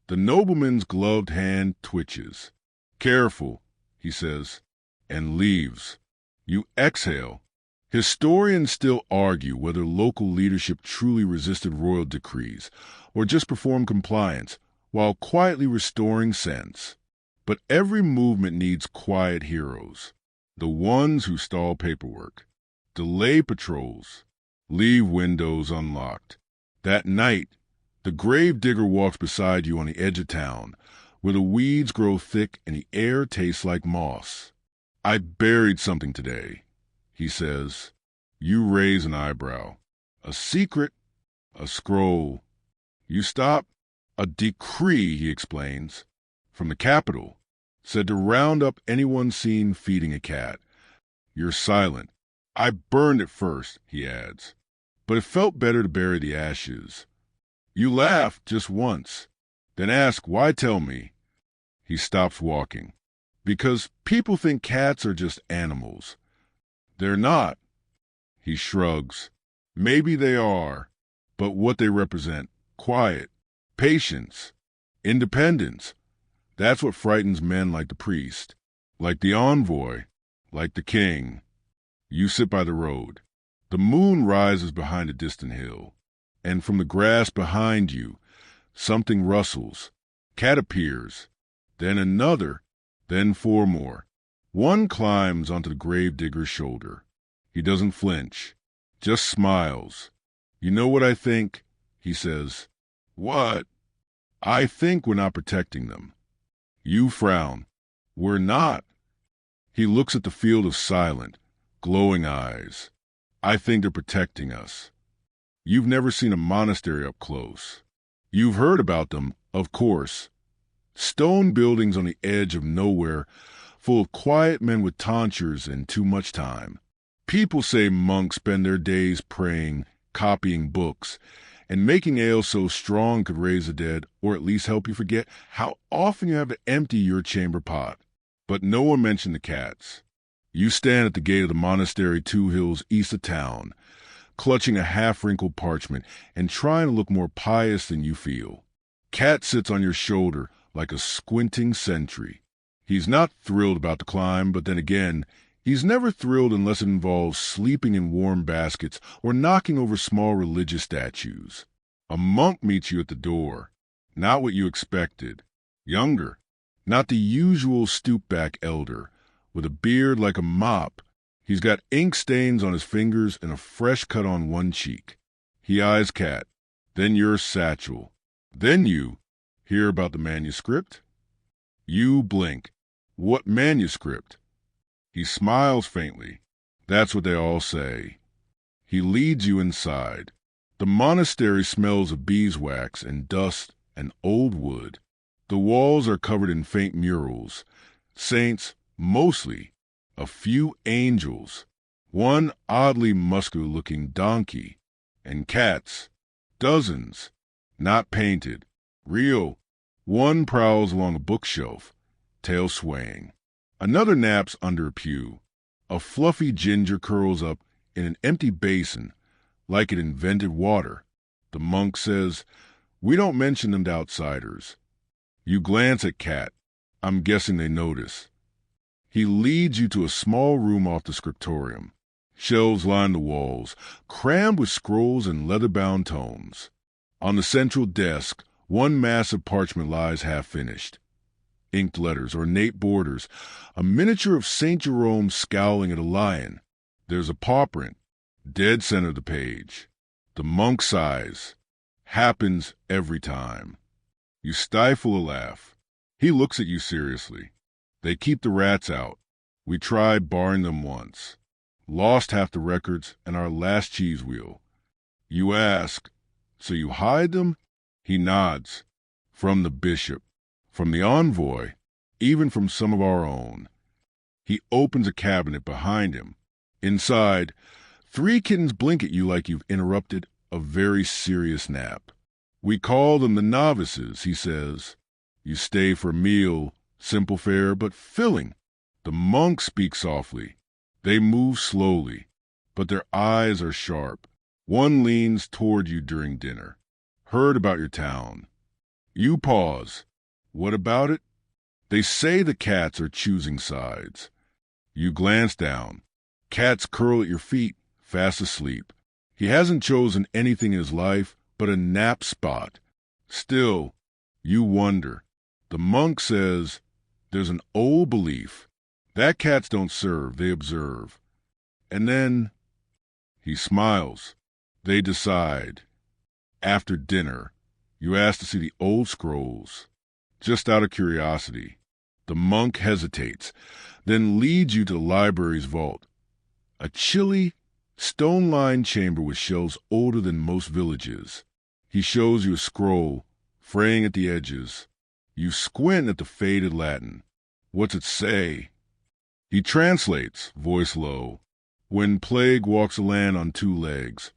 The nobleman's gloved hand twitches. Careful, he says, and leaves. You exhale. Historians still argue whether local leadership truly resisted royal decrees or just performed compliance while quietly restoring sense. But every movement needs quiet heroes, the ones who stall paperwork, delay patrols, leave windows unlocked. That night, the gravedigger walks beside you on the edge of town, where the weeds grow thick and the air tastes like moss. I buried something today, he says. You raise an eyebrow. A secret, a scroll. You stop. A decree, he explains, from the capital, said to round up anyone seen feeding a cat. You're silent. I burned it first, he adds, but it felt better to bury the ashes. You laugh just once, then ask, why tell me? He stops walking. Because people think cats are just animals. They're not. He shrugs. Maybe they are, but what they represent, quiet, patience, independence, that's what frightens men like the priest, like the envoy, like the king. You sit by the road. The moon rises behind a distant hill, and from the grass behind you, something rustles. Cat appears, then another, then 4 more. One climbs onto the gravedigger's shoulder. He doesn't flinch, just smiles. You know what I think? He says. What? I think we're not protecting them. You frown. We're not. He looks at the field of silent, glowing eyes. I think they're protecting us. You've never seen a monastery up close. You've heard about them, of course. Stone buildings on the edge of nowhere, full of quiet men with tonsures and too much time. People say monks spend their days praying, copying books, and making ale so strong could raise the dead, or at least help you forget how often you have to empty your chamber pot. But no one mentioned the cats. You stand at the gate of the monastery 2 hills east of town, clutching a half-wrinkled parchment and trying to look more pious than you feel. Cat sits on your shoulder like a squinting sentry. He's not thrilled about the climb, but then again, he's never thrilled unless it involves sleeping in warm baskets or knocking over small religious statues. A monk meets you at the door. Not what you expected. Younger. Not the usual stoop-back elder. With a beard like a mop. He's got ink stains on his fingers and a fresh cut on one cheek. He eyes Cat. Then your satchel. Then you hear about the manuscript? You blink. What manuscript? He smiles faintly. That's what they all say. He leads you inside. The monastery smells of beeswax and dust and old wood. The walls are covered in faint murals. Saints, mostly. A few angels. One oddly muscular-looking donkey. And cats. Dozens. Not painted. Real. One prowls along a bookshelf, tail swaying. Another naps under a pew. A fluffy ginger curls up in an empty basin, like it invented water. The monk says, "We don't mention them to outsiders." You glance at Cat. I'm guessing they notice. He leads you to a small room off the scriptorium. Shelves line the walls, crammed with scrolls and leather-bound tomes. On the central desk, one massive parchment lies half-finished. Inked letters, ornate borders, a miniature of St. Jerome scowling at a lion. There's a pawprint, dead center of the page. The monk sighs. Happens every time. You stifle a laugh. He looks at you seriously. They keep the rats out. We tried barring them once. Lost half the records and our last cheese wheel. You ask, so you hide them? He nods. From the bishop, from the envoy, even from some of our own. He opens a cabinet behind him. Inside, 3 kittens blink at you like you've interrupted a very serious nap. We call them the novices, he says. You stay for a meal, simple fare, but filling. The monks speak softly. They move slowly, but their eyes are sharp. One leans toward you during dinner. Heard about your town. You pause. What about it? They say the cats are choosing sides. You glance down. Cats curl at your feet, fast asleep. He hasn't chosen anything in his life but a nap spot. Still, you wonder. The monk says, there's an old belief. That cats don't serve, they observe. And then, he smiles. They decide. After dinner, you ask to see the old scrolls. Just out of curiosity. The monk hesitates, then leads you to the library's vault. A chilly, stone-lined chamber with shelves older than most villages. He shows you a scroll, fraying at the edges. You squint at the faded Latin. What's it say? He translates, voice low. When plague walks the land on 2 legs,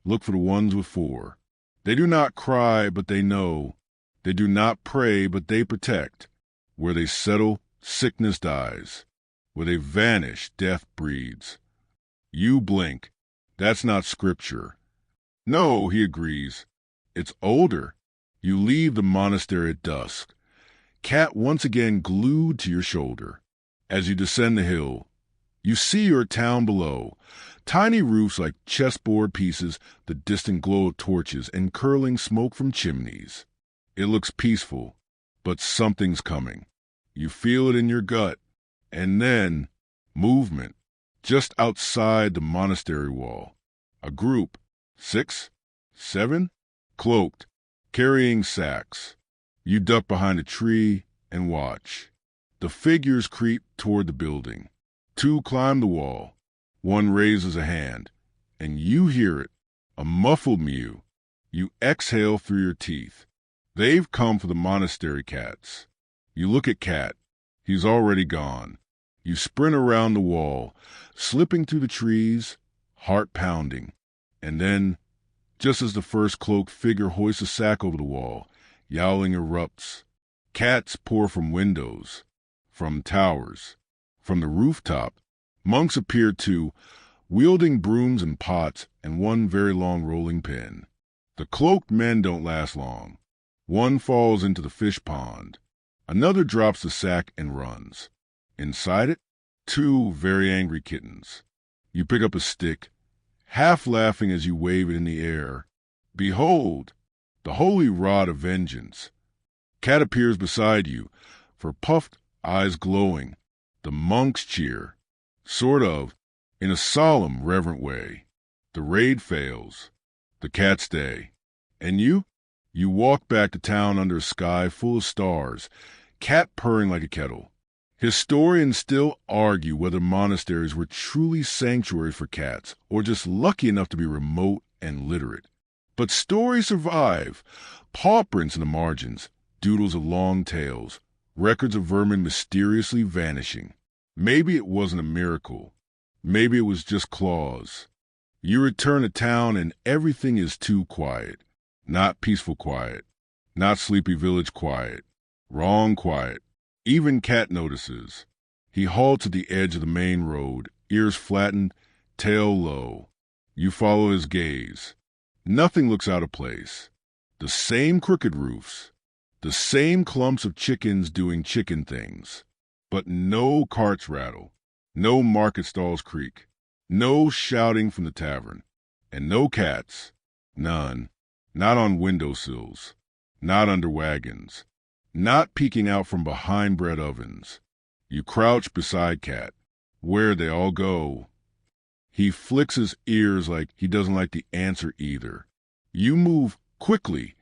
look for the ones with 4. They do not cry, but they know. They do not pray, but they protect. Where they settle, sickness dies. Where they vanish, death breeds. You blink. That's not scripture. No, he agrees. It's older. You leave the monastery at dusk. Cat once again glued to your shoulder. As you descend the hill, you see your town below. Tiny roofs like chessboard pieces, the distant glow of torches, and curling smoke from chimneys. It looks peaceful, but something's coming. You feel it in your gut. And then, movement. Just outside the monastery wall. A group, 6, 7, cloaked, carrying sacks. You duck behind a tree and watch. The figures creep toward the building. 2 climb the wall. 1 raises a hand, and you hear it, a muffled mew. You exhale through your teeth. They've come for the monastery cats. You look at Cat. He's already gone. You sprint around the wall, slipping through the trees, heart pounding. And then, just as the first cloaked figure hoists a sack over the wall, yowling erupts. Cats pour from windows, from towers, from the rooftop. Monks appear too, wielding brooms and pots and 1 very long rolling pin. The cloaked men don't last long. 1 falls into the fish pond. Another drops the sack and runs. Inside it, two very angry kittens. You pick up a stick, half laughing as you wave it in the air. Behold, the holy rod of vengeance. Cat appears beside you, her puffed eyes glowing. The monks cheer, sort of, in a solemn, reverent way. The raid fails. The cats stay. And you? You walk back to town under a sky full of stars, cat purring like a kettle. Historians still argue whether monasteries were truly sanctuaries for cats or just lucky enough to be remote and literate. But stories survive. Pawprints in the margins, doodles of long tails, records of vermin mysteriously vanishing. Maybe it wasn't a miracle. Maybe it was just claws. You return to town and everything is too quiet. Not peaceful quiet. Not sleepy village quiet. Wrong quiet. Even Cat notices. He halts at the edge of the main road, ears flattened, tail low. You follow his gaze. Nothing looks out of place. The same crooked roofs. The same clumps of chickens doing chicken things. But no carts rattle. No market stalls creak. No shouting from the tavern. And no cats. None. Not on windowsills. Not under wagons. Not peeking out from behind bread ovens. You crouch beside Cat. Where'd they all go? He flicks his ears like he doesn't like the answer either. You move quickly,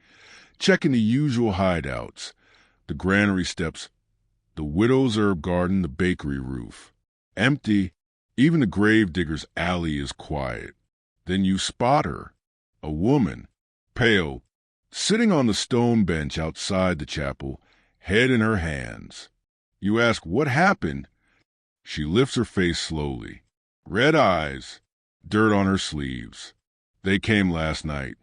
checking the usual hideouts. The granary steps, the widow's herb garden, the bakery roof. Empty. Even the gravedigger's alley is quiet. Then you spot her. A woman, pale, sitting on the stone bench outside the chapel, head in her hands. You ask what happened. She lifts her face slowly. Red eyes, dirt on her sleeves. They came last night.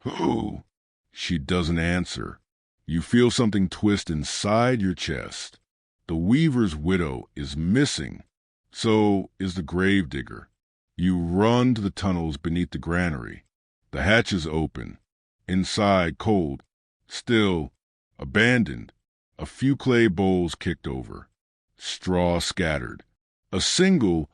Who? She doesn't answer. You feel something twist inside your chest. The weaver's widow is missing. So is the gravedigger. You run to the tunnels beneath the granary. The hatch is open. Inside, cold, still, abandoned. A few clay bowls kicked over. Straw scattered. A single,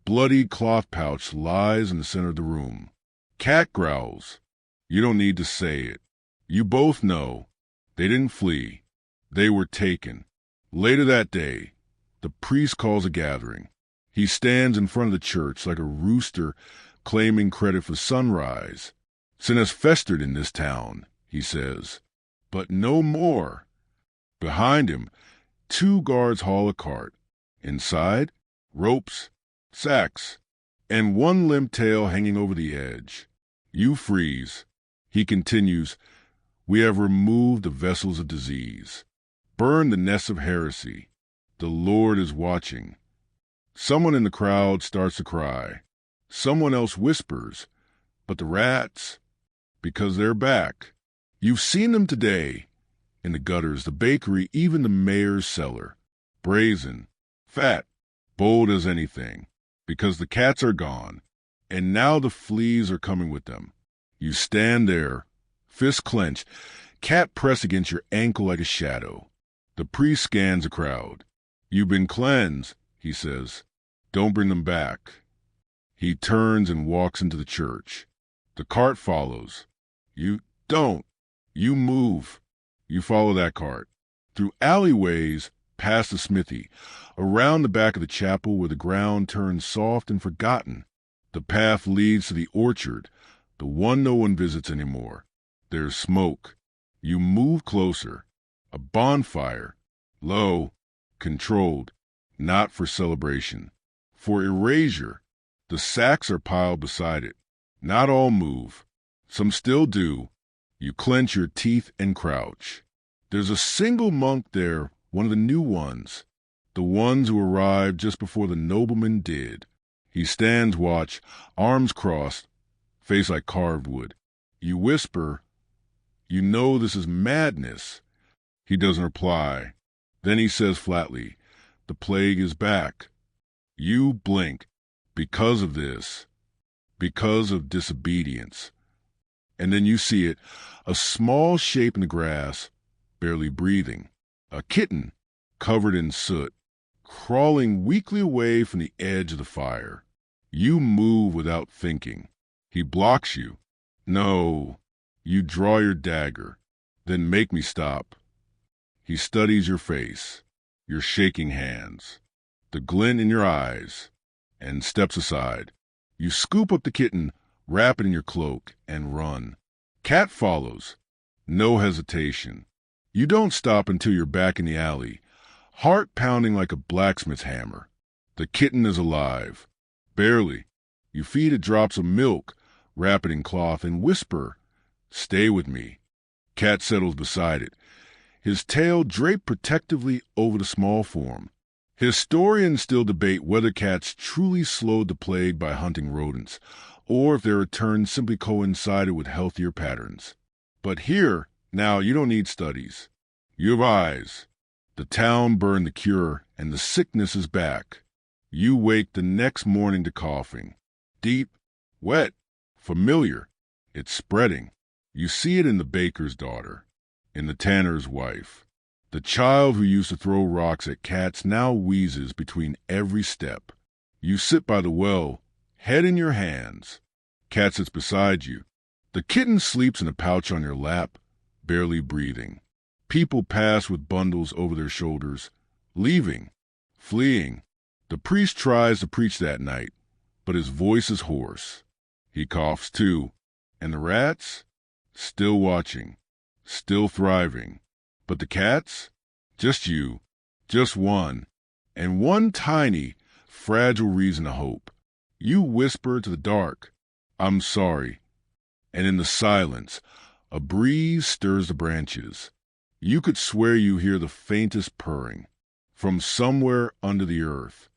bloody cloth pouch lies in the center of the room. Cat growls. You don't need to say it. You both know. They didn't flee. They were taken. Later that day, the priest calls a gathering. He stands in front of the church like a rooster claiming credit for sunrise. Sin has festered in this town, he says, but no more. Behind him, two guards haul a cart. Inside, ropes, sacks, and one limp tail hanging over the edge. You freeze. He continues, we have removed the vessels of disease, burned the nests of heresy. The Lord is watching. Someone in the crowd starts to cry. Someone else whispers, but the rats, because they're back. You've seen them today, in the gutters, the bakery, even the mayor's cellar. Brazen, fat, bold as anything, because the cats are gone, and now the fleas are coming with them. You stand there, fists clenched, cat pressed against your ankle like a shadow. The priest scans the crowd. You've been cleansed, he says. Don't bring them back. He turns and walks into the church. The cart follows. You don't. You move. You follow that cart. Through alleyways, past the smithy, around the back of the chapel where the ground turns soft and forgotten. The path leads to the orchard, the one no one visits anymore. There's smoke. You move closer. A bonfire. Low. Controlled. Not for celebration. For erasure. The sacks are piled beside it. Not all move. Some still do. You clench your teeth and crouch. There's a single monk there, one of the new ones. The ones who arrived just before the nobleman did. He stands watch, arms crossed, face like carved wood. You whisper, you know this is madness. He doesn't reply. Then he says flatly, the plague is back. You blink. Because of this. Because of disobedience. And then you see it, a small shape in the grass, barely breathing. A kitten, covered in soot, crawling weakly away from the edge of the fire. You move without thinking. He blocks you. No. You draw your dagger. Then make me stop. He studies your face, your shaking hands, the glint in your eyes, and steps aside. You scoop up the kitten, wrap it in your cloak, and run. Cat follows. No hesitation. You don't stop until you're back in the alley, heart pounding like a blacksmith's hammer. The kitten is alive. Barely. You feed it drops of milk, wrap it in cloth, and whisper, "Stay with me." Cat settles beside it, his tail draped protectively over the small form. Historians still debate whether cats truly slowed the plague by hunting rodents, or if their return simply coincided with healthier patterns. But here, now, you don't need studies. You have eyes. The town burned the cure, and the sickness is back. You wake the next morning to coughing. Deep, wet, familiar. It's spreading. You see it in the baker's daughter, in the tanner's wife. The child who used to throw rocks at cats now wheezes between every step. You sit by the well, head in your hands. Cat sits beside you. The kitten sleeps in a pouch on your lap, barely breathing. People pass with bundles over their shoulders, leaving, fleeing. The priest tries to preach that night, but his voice is hoarse. He coughs too. And the rats? Still watching, still thriving. But the cats? Just you, just one, and one tiny, fragile reason to hope. You whisper to the dark, "I'm sorry." And in the silence, a breeze stirs the branches. You could swear you hear the faintest purring from somewhere under the earth.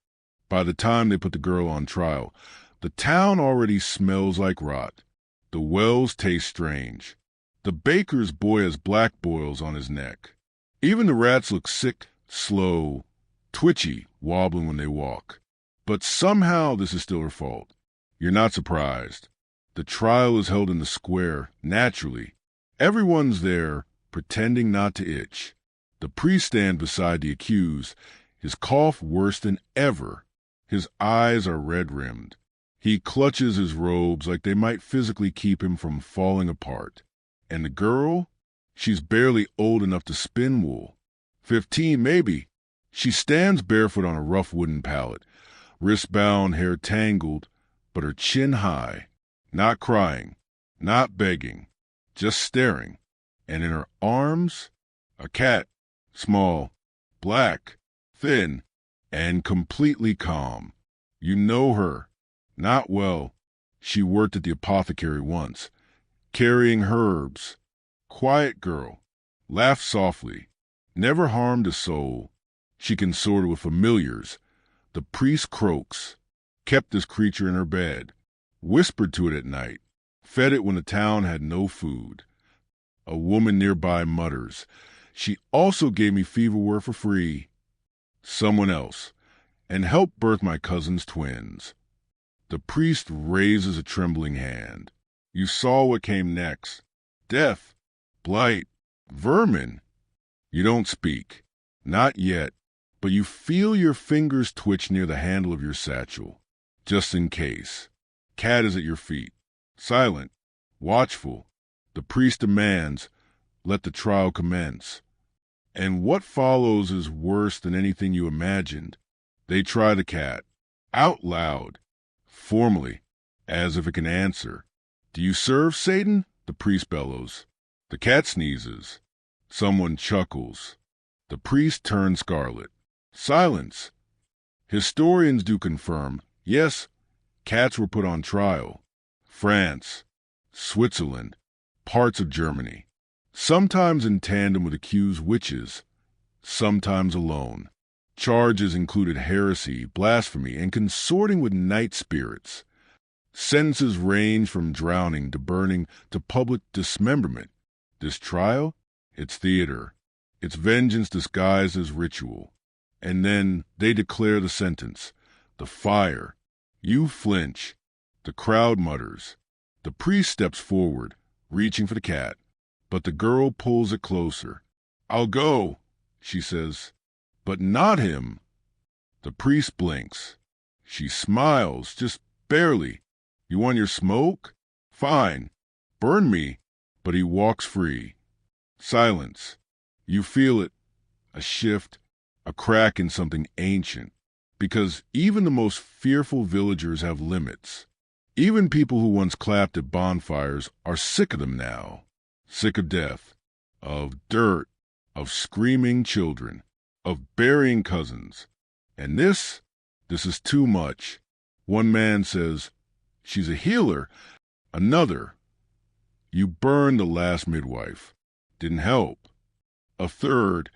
By the time they put the girl on trial, the town already smells like rot. The wells taste strange. The baker's boy has black boils on his neck. Even the rats look sick, slow, twitchy, wobbling when they walk. But somehow this is still her fault. You're not surprised. The trial is held in the square, naturally. Everyone's there, pretending not to itch. The priest stands beside the accused, his cough worse than ever. His eyes are red-rimmed. He clutches his robes like they might physically keep him from falling apart. And the girl? She's barely old enough to spin wool. 15, maybe. She stands barefoot on a rough wooden pallet, wrist-bound, hair tangled, but her chin high. Not crying, not begging, just staring. And in her arms, a cat, small, black, thin, and completely calm. You know her. Not well. She worked at the apothecary once, carrying herbs. Quiet girl. Laughs softly. Never harmed a soul. She consorted with familiars. The priest croaks. Kept this creature in her bed. Whispered to it at night. Fed it when the town had no food. A woman nearby mutters, "She also gave me feverware for free." Someone else. And helped birth my cousin's twins. The priest raises a trembling hand. You saw what came next. Death, blight, vermin. You don't speak. Not yet. But you feel your fingers twitch near the handle of your satchel. Just in case. Cat is at your feet. Silent. Watchful. The priest demands, "Let the trial commence." And what follows is worse than anything you imagined. They try the cat. Out loud. Formally, as if it can answer. "Do you serve Satan?" the priest bellows. The cat sneezes. Someone chuckles. The priest turns scarlet. Silence. Historians do confirm, yes, cats were put on trial. France, Switzerland, parts of Germany. Sometimes in tandem with accused witches, sometimes alone. Charges included heresy, blasphemy, and consorting with night spirits. Sentences range from drowning to burning to public dismemberment. This trial? It's theater. It's vengeance disguised as ritual. And then they declare the sentence. The fire. You flinch. The crowd mutters. The priest steps forward, reaching for the cat. But the girl pulls it closer. "I'll go." She says, "But not him." The priest blinks. She smiles, just barely. "You want your smoke? Fine. Burn me." But he walks free. Silence. You feel it. A shift, a crack in something ancient. Because even the most fearful villagers have limits. Even people who once clapped at bonfires are sick of them now. Sick of death, of dirt, of screaming children, of burying cousins. And this is too much. One man says, "She's a healer." Another, "You burned the last midwife. Didn't help." A third,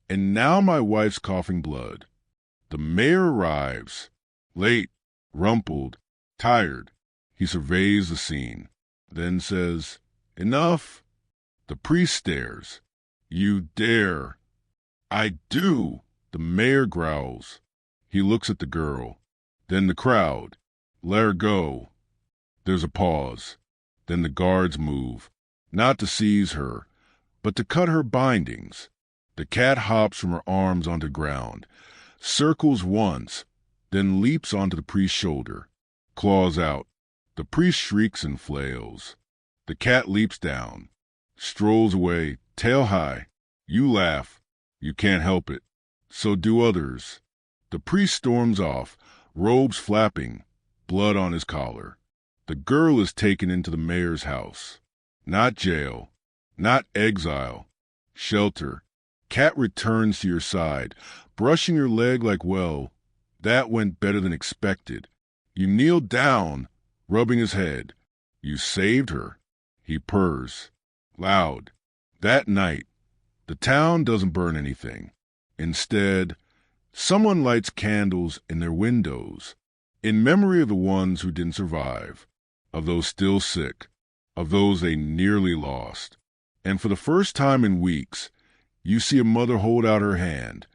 "And now my wife's coughing blood." The mayor arrives, late, rumpled, tired. He surveys the scene, then says, "Enough." The priest stares. "You dare." "I do." The mayor growls. He looks at the girl, then the crowd. "Let her go." There's a pause. Then the guards move, not to seize her, but to cut her bindings. The cat hops from her arms onto ground, circles once, then leaps onto the priest's shoulder, claws out. The priest shrieks and flails. The cat leaps down, strolls away, tail high. You laugh. You can't help it. So do others. The priest storms off, robes flapping, blood on his collar. The girl is taken into the mayor's house. Not jail, not exile, shelter. Cat returns to your side, brushing your leg like, "Well, that went better than expected." You kneel down, rubbing his head. You saved her. He purrs, loud. That night, the town doesn't burn anything. Instead, someone lights candles in their windows, in memory of the ones who didn't survive, of those still sick, of those they nearly lost. And for the first time in weeks, you see a mother hold out her hand,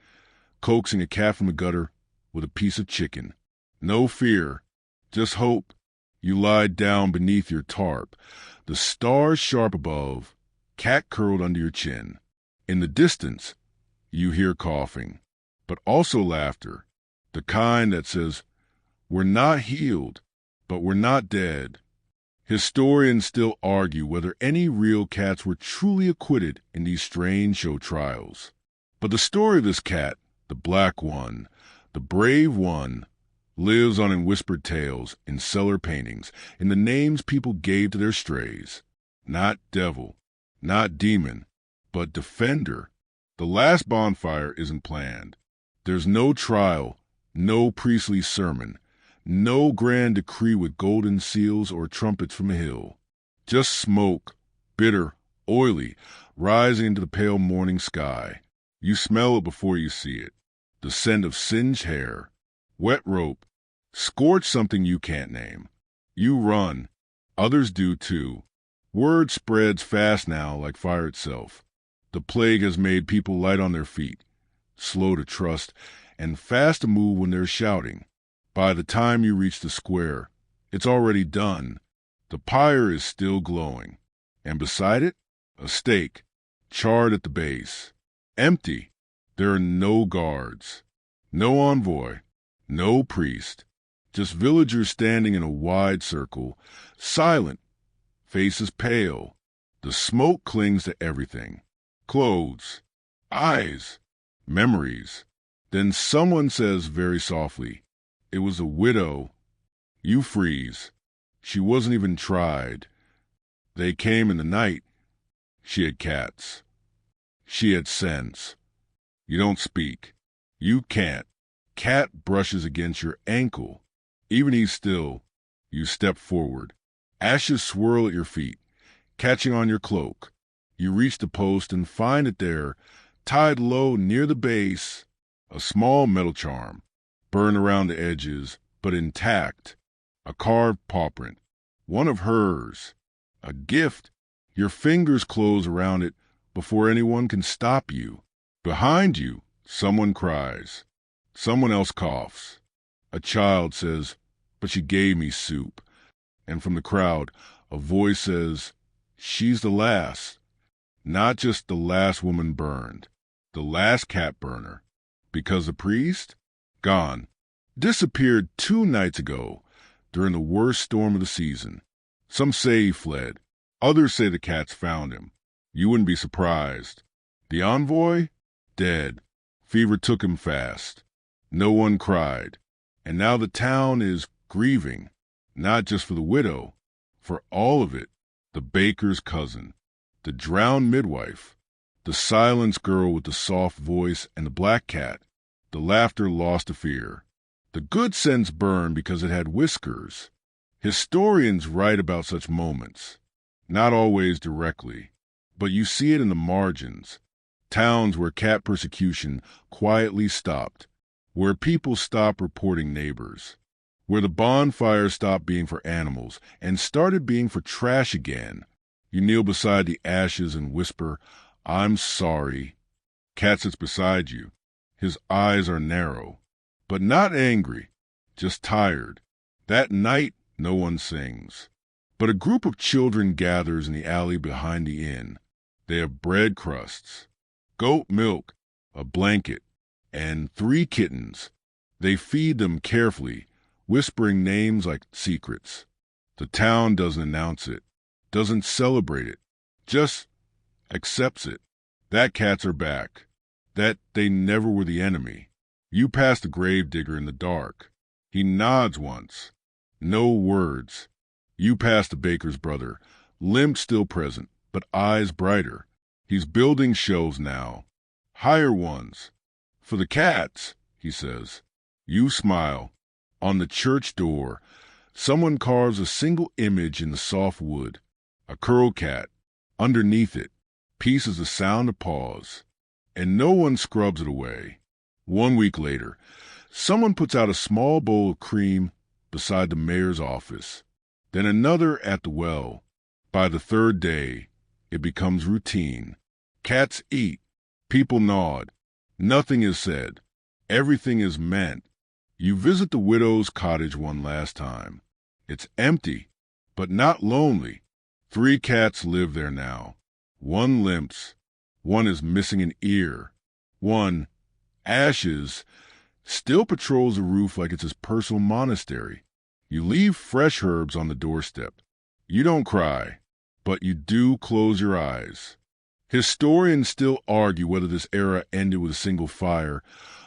coaxing a cat from the gutter with a piece of chicken. No fear, just hope. You lie down beneath your tarp, the stars sharp above, cat curled under your chin. In the distance, you hear coughing, but also laughter, the kind that says, "We're not healed, but we're not dead." Historians still argue whether any real cats were truly acquitted in these strange show trials. But the story of this cat, the black one, the brave one, lives on in whispered tales, in cellar paintings, in the names people gave to their strays. Not devil, not demon, but defender. The last bonfire isn't planned. There's no trial, no priestly sermon, no grand decree with golden seals or trumpets from a hill. Just smoke, bitter, oily, rising into the pale morning sky. You smell it before you see it. The scent of singed hair, wet rope, scorched something you can't name. You run. Others do too. Word spreads fast now like fire itself. The plague has made people light on their feet, slow to trust, and fast to move when they're shouting. By the time you reach the square, it's already done. The pyre is still glowing, and beside it, a stake, charred at the base. Empty. There are no guards, no envoy, no priest, just villagers standing in a wide circle, silent, faces pale. The smoke clings to everything. Clothes, eyes, memories. Then someone says very softly, "It was a widow." You freeze. She wasn't even tried. They came in the night. She had cats. She had sense. You don't speak. You can't. Cat brushes against your ankle. Even he's still. You step forward. Ashes swirl at your feet, catching on your cloak. You reach the post and find it there, tied low near the base, a small metal charm, burned around the edges, but intact. A carved pawprint, one of hers. A gift. Your fingers close around it before anyone can stop you. Behind you, someone cries. Someone else coughs. A child says, "But she gave me soup." And from the crowd, a voice says, "She's the last." Not just the last woman burned, The last cat burner. Because the priest? Gone. Disappeared 2 nights ago, during the worst storm of the season. Some say he fled. Others say the cats found him. You wouldn't be surprised. The envoy? Dead. Fever took him fast. No one cried. And now the town is grieving, not just for the widow, for all of it. The baker's cousin, the drowned midwife, the silenced girl with the soft voice and the black cat, the laughter lost to fear. The good sense burned because it had whiskers. Historians write about such moments, not always directly, but you see it in the margins. Towns where cat persecution quietly stopped, where people stopped reporting neighbors, where the bonfires stopped being for animals and started being for trash again. You kneel beside the ashes and whisper, "I'm sorry." Cat sits beside you. His eyes are narrow, but not angry, just tired. That night, no one sings. But a group of children gathers in the alley behind the inn. They have bread crusts, goat milk, a blanket, and 3 kittens. They feed them carefully, whispering names like secrets. The town doesn't announce it, doesn't celebrate it, just accepts it. That cats are back, that they never were the enemy. You pass the gravedigger in the dark. He nods once. No words. You pass the baker's brother, limp still present, but eyes brighter. He's building shelves now, higher ones. "For the cats," he says. You smile. On the church door, someone carves a single image in the soft wood. A curl cat. Underneath it, pieces of sound of paws. And no one scrubs it away. 1 week later, someone puts out a small bowl of cream beside the mayor's office. Then another at the well. By the 3rd day, it becomes routine. Cats eat. People nod. Nothing is said. Everything is meant. You visit the widow's cottage one last time. It's empty, but not lonely. 3 cats live there now. 1 limps. 1 is missing an ear. 1, ashes, still patrols the roof like it's his personal monastery. You leave fresh herbs on the doorstep. You don't cry, but you do close your eyes. Historians still argue whether this era ended with a single fire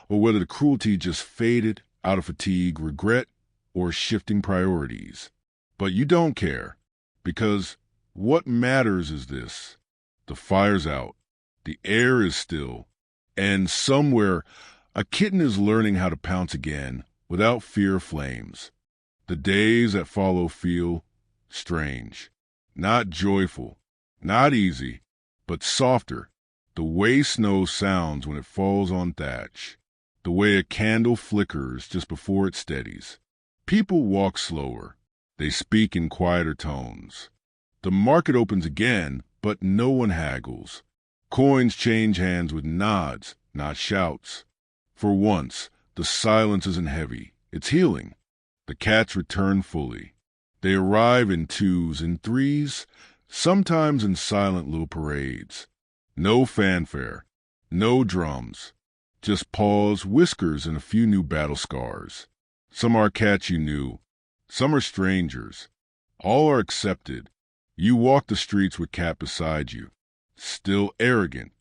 or whether the cruelty just faded out of fatigue, regret, or shifting priorities. But you don't care, because what matters is this. The fire's out, the air is still, and somewhere a kitten is learning how to pounce again without fear of flames. The days that follow feel strange, not joyful, not easy, but softer, the way snow sounds when it falls on thatch, the way a candle flickers just before it steadies. People walk slower. They speak in quieter tones. The market opens again, but no one haggles. Coins change hands with nods, not shouts. For once, the silence isn't heavy. It's healing. The cats return fully. They arrive in 2s and 3s, sometimes in silent little parades. No fanfare, no drums, just paws, whiskers, and a few new battle scars. Some are cats you knew, some are strangers. All are accepted. You walk the streets with cat beside you, still arrogant,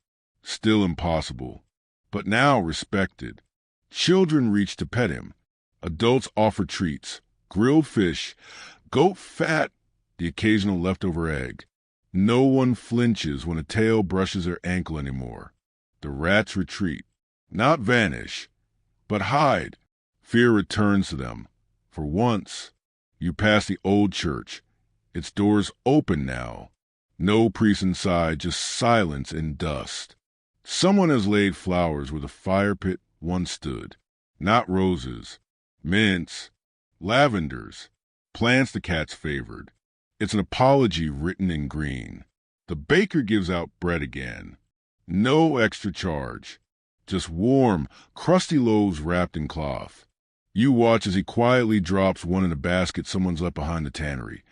still impossible, but now respected. Children reach to pet him. Adults offer treats, grilled fish, goat fat, the occasional leftover egg. No one flinches when a tail brushes their ankle anymore. The rats retreat, not vanish, but hide. Fear returns to them. For once, you pass the old church. Its doors open now. No priest inside, just silence and dust. Someone has laid flowers where the fire pit once stood. Not roses, mints, lavenders, plants the cats favored. It's an apology written in green. The baker gives out bread again. No extra charge. Just warm, crusty loaves wrapped in cloth. You watch as he quietly drops one in a basket someone's left behind the tannery.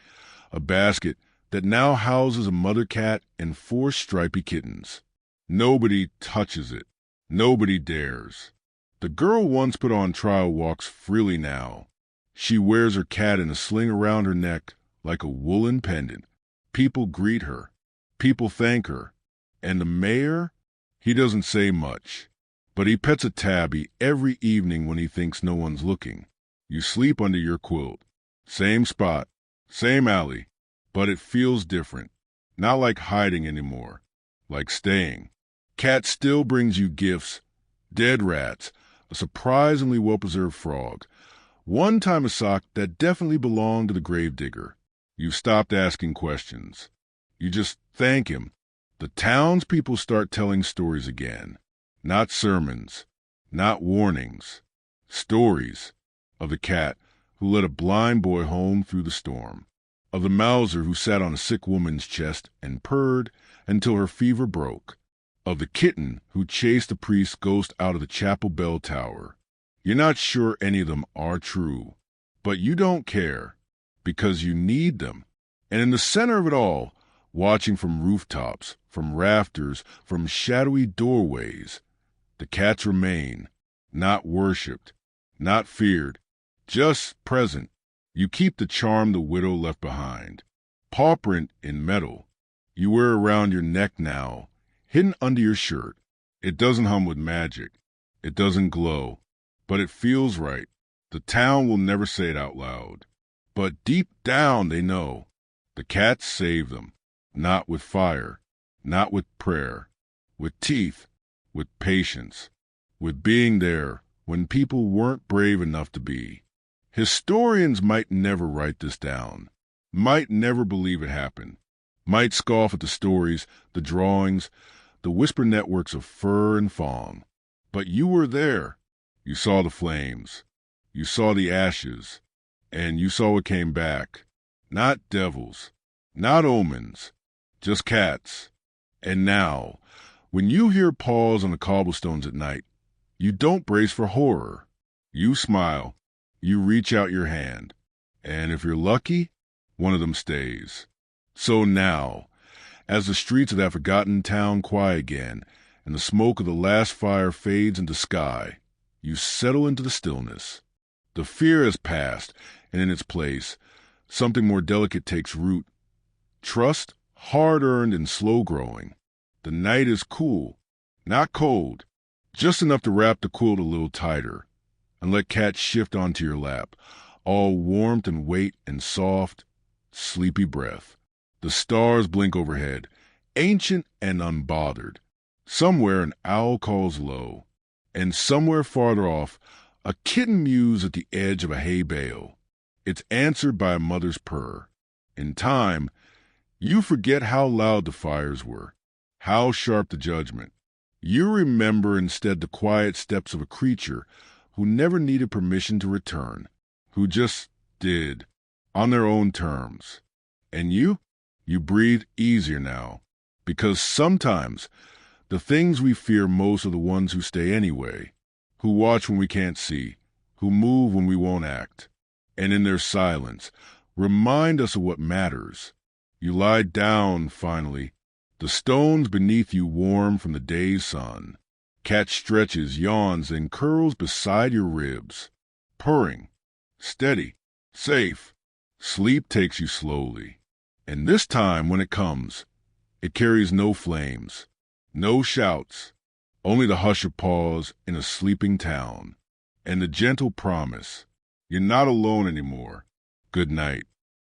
A basket that now houses a mother cat and 4 stripy kittens. Nobody touches it. Nobody dares. The girl once put on trial walks freely now. She wears her cat in a sling around her neck like a woolen pendant. People greet her. People thank her. And the mayor? He doesn't say much. But he pets a tabby every evening when he thinks no one's looking. You sleep under your quilt. Same spot. Same alley. But it feels different. Not like hiding anymore. Like staying. Cat still brings you gifts. Dead rats. A surprisingly well-preserved frog. One time a sock that definitely belonged to the gravedigger. You've stopped asking questions. You just thank him. The townspeople start telling stories again. Not sermons. Not warnings. Stories. Of the cat who led a blind boy home through the storm. Of the mouser who sat on a sick woman's chest and purred until her fever broke. Of the kitten who chased the priest's ghost out of the chapel bell tower. You're not sure any of them are true, but you don't care, because you need them. And in the center of it all, watching from rooftops, from rafters, from shadowy doorways, the cats remain, not worshipped, not feared, just present. You keep the charm the widow left behind. Pawprint in metal. You wear around your neck now, hidden under your shirt. It doesn't hum with magic. It doesn't glow. But it feels right. The town will never say it out loud. But deep down they know. The cats save them. Not with fire. Not with prayer. With teeth. With patience. With being there when people weren't brave enough to be. Historians might never write this down. Might never believe it happened. Might scoff at the stories, the drawings, the whisper networks of fur and fawn. But you were there. You saw the flames. You saw the ashes. And you saw what came back. Not devils. Not omens. Just cats. And now, when you hear paws on the cobblestones at night, you don't brace for horror. You smile. You reach out your hand. And if you're lucky, one of them stays. So now, as the streets of that forgotten town quiet again, and the smoke of the last fire fades into sky, you settle into the stillness. The fear has passed, and in its place, something more delicate takes root. Trust, hard-earned and slow-growing. The night is cool, not cold, just enough to wrap the quilt a little tighter, and let Cat shift onto your lap, all warmth and weight and soft, sleepy breath. The stars blink overhead, ancient and unbothered. Somewhere an owl calls low, and somewhere farther off, a kitten mews at the edge of a hay bale. It's answered by a mother's purr. In time, you forget how loud the fires were, how sharp the judgment. You remember instead the quiet steps of a creature who never needed permission to return, who just did, on their own terms. And you breathe easier now, because sometimes the things we fear most are the ones who stay anyway, who watch when we can't see, who move when we won't act, and in their silence remind us of what matters. You lie down, finally, the stones beneath you warm from the day's sun. Cat stretches, yawns, and curls beside your ribs, purring, steady, safe. Sleep takes you slowly, and this time when it comes, it carries no flames, no shouts, only the hush of paws in a sleeping town, and the gentle promise, you're not alone anymore. Good night.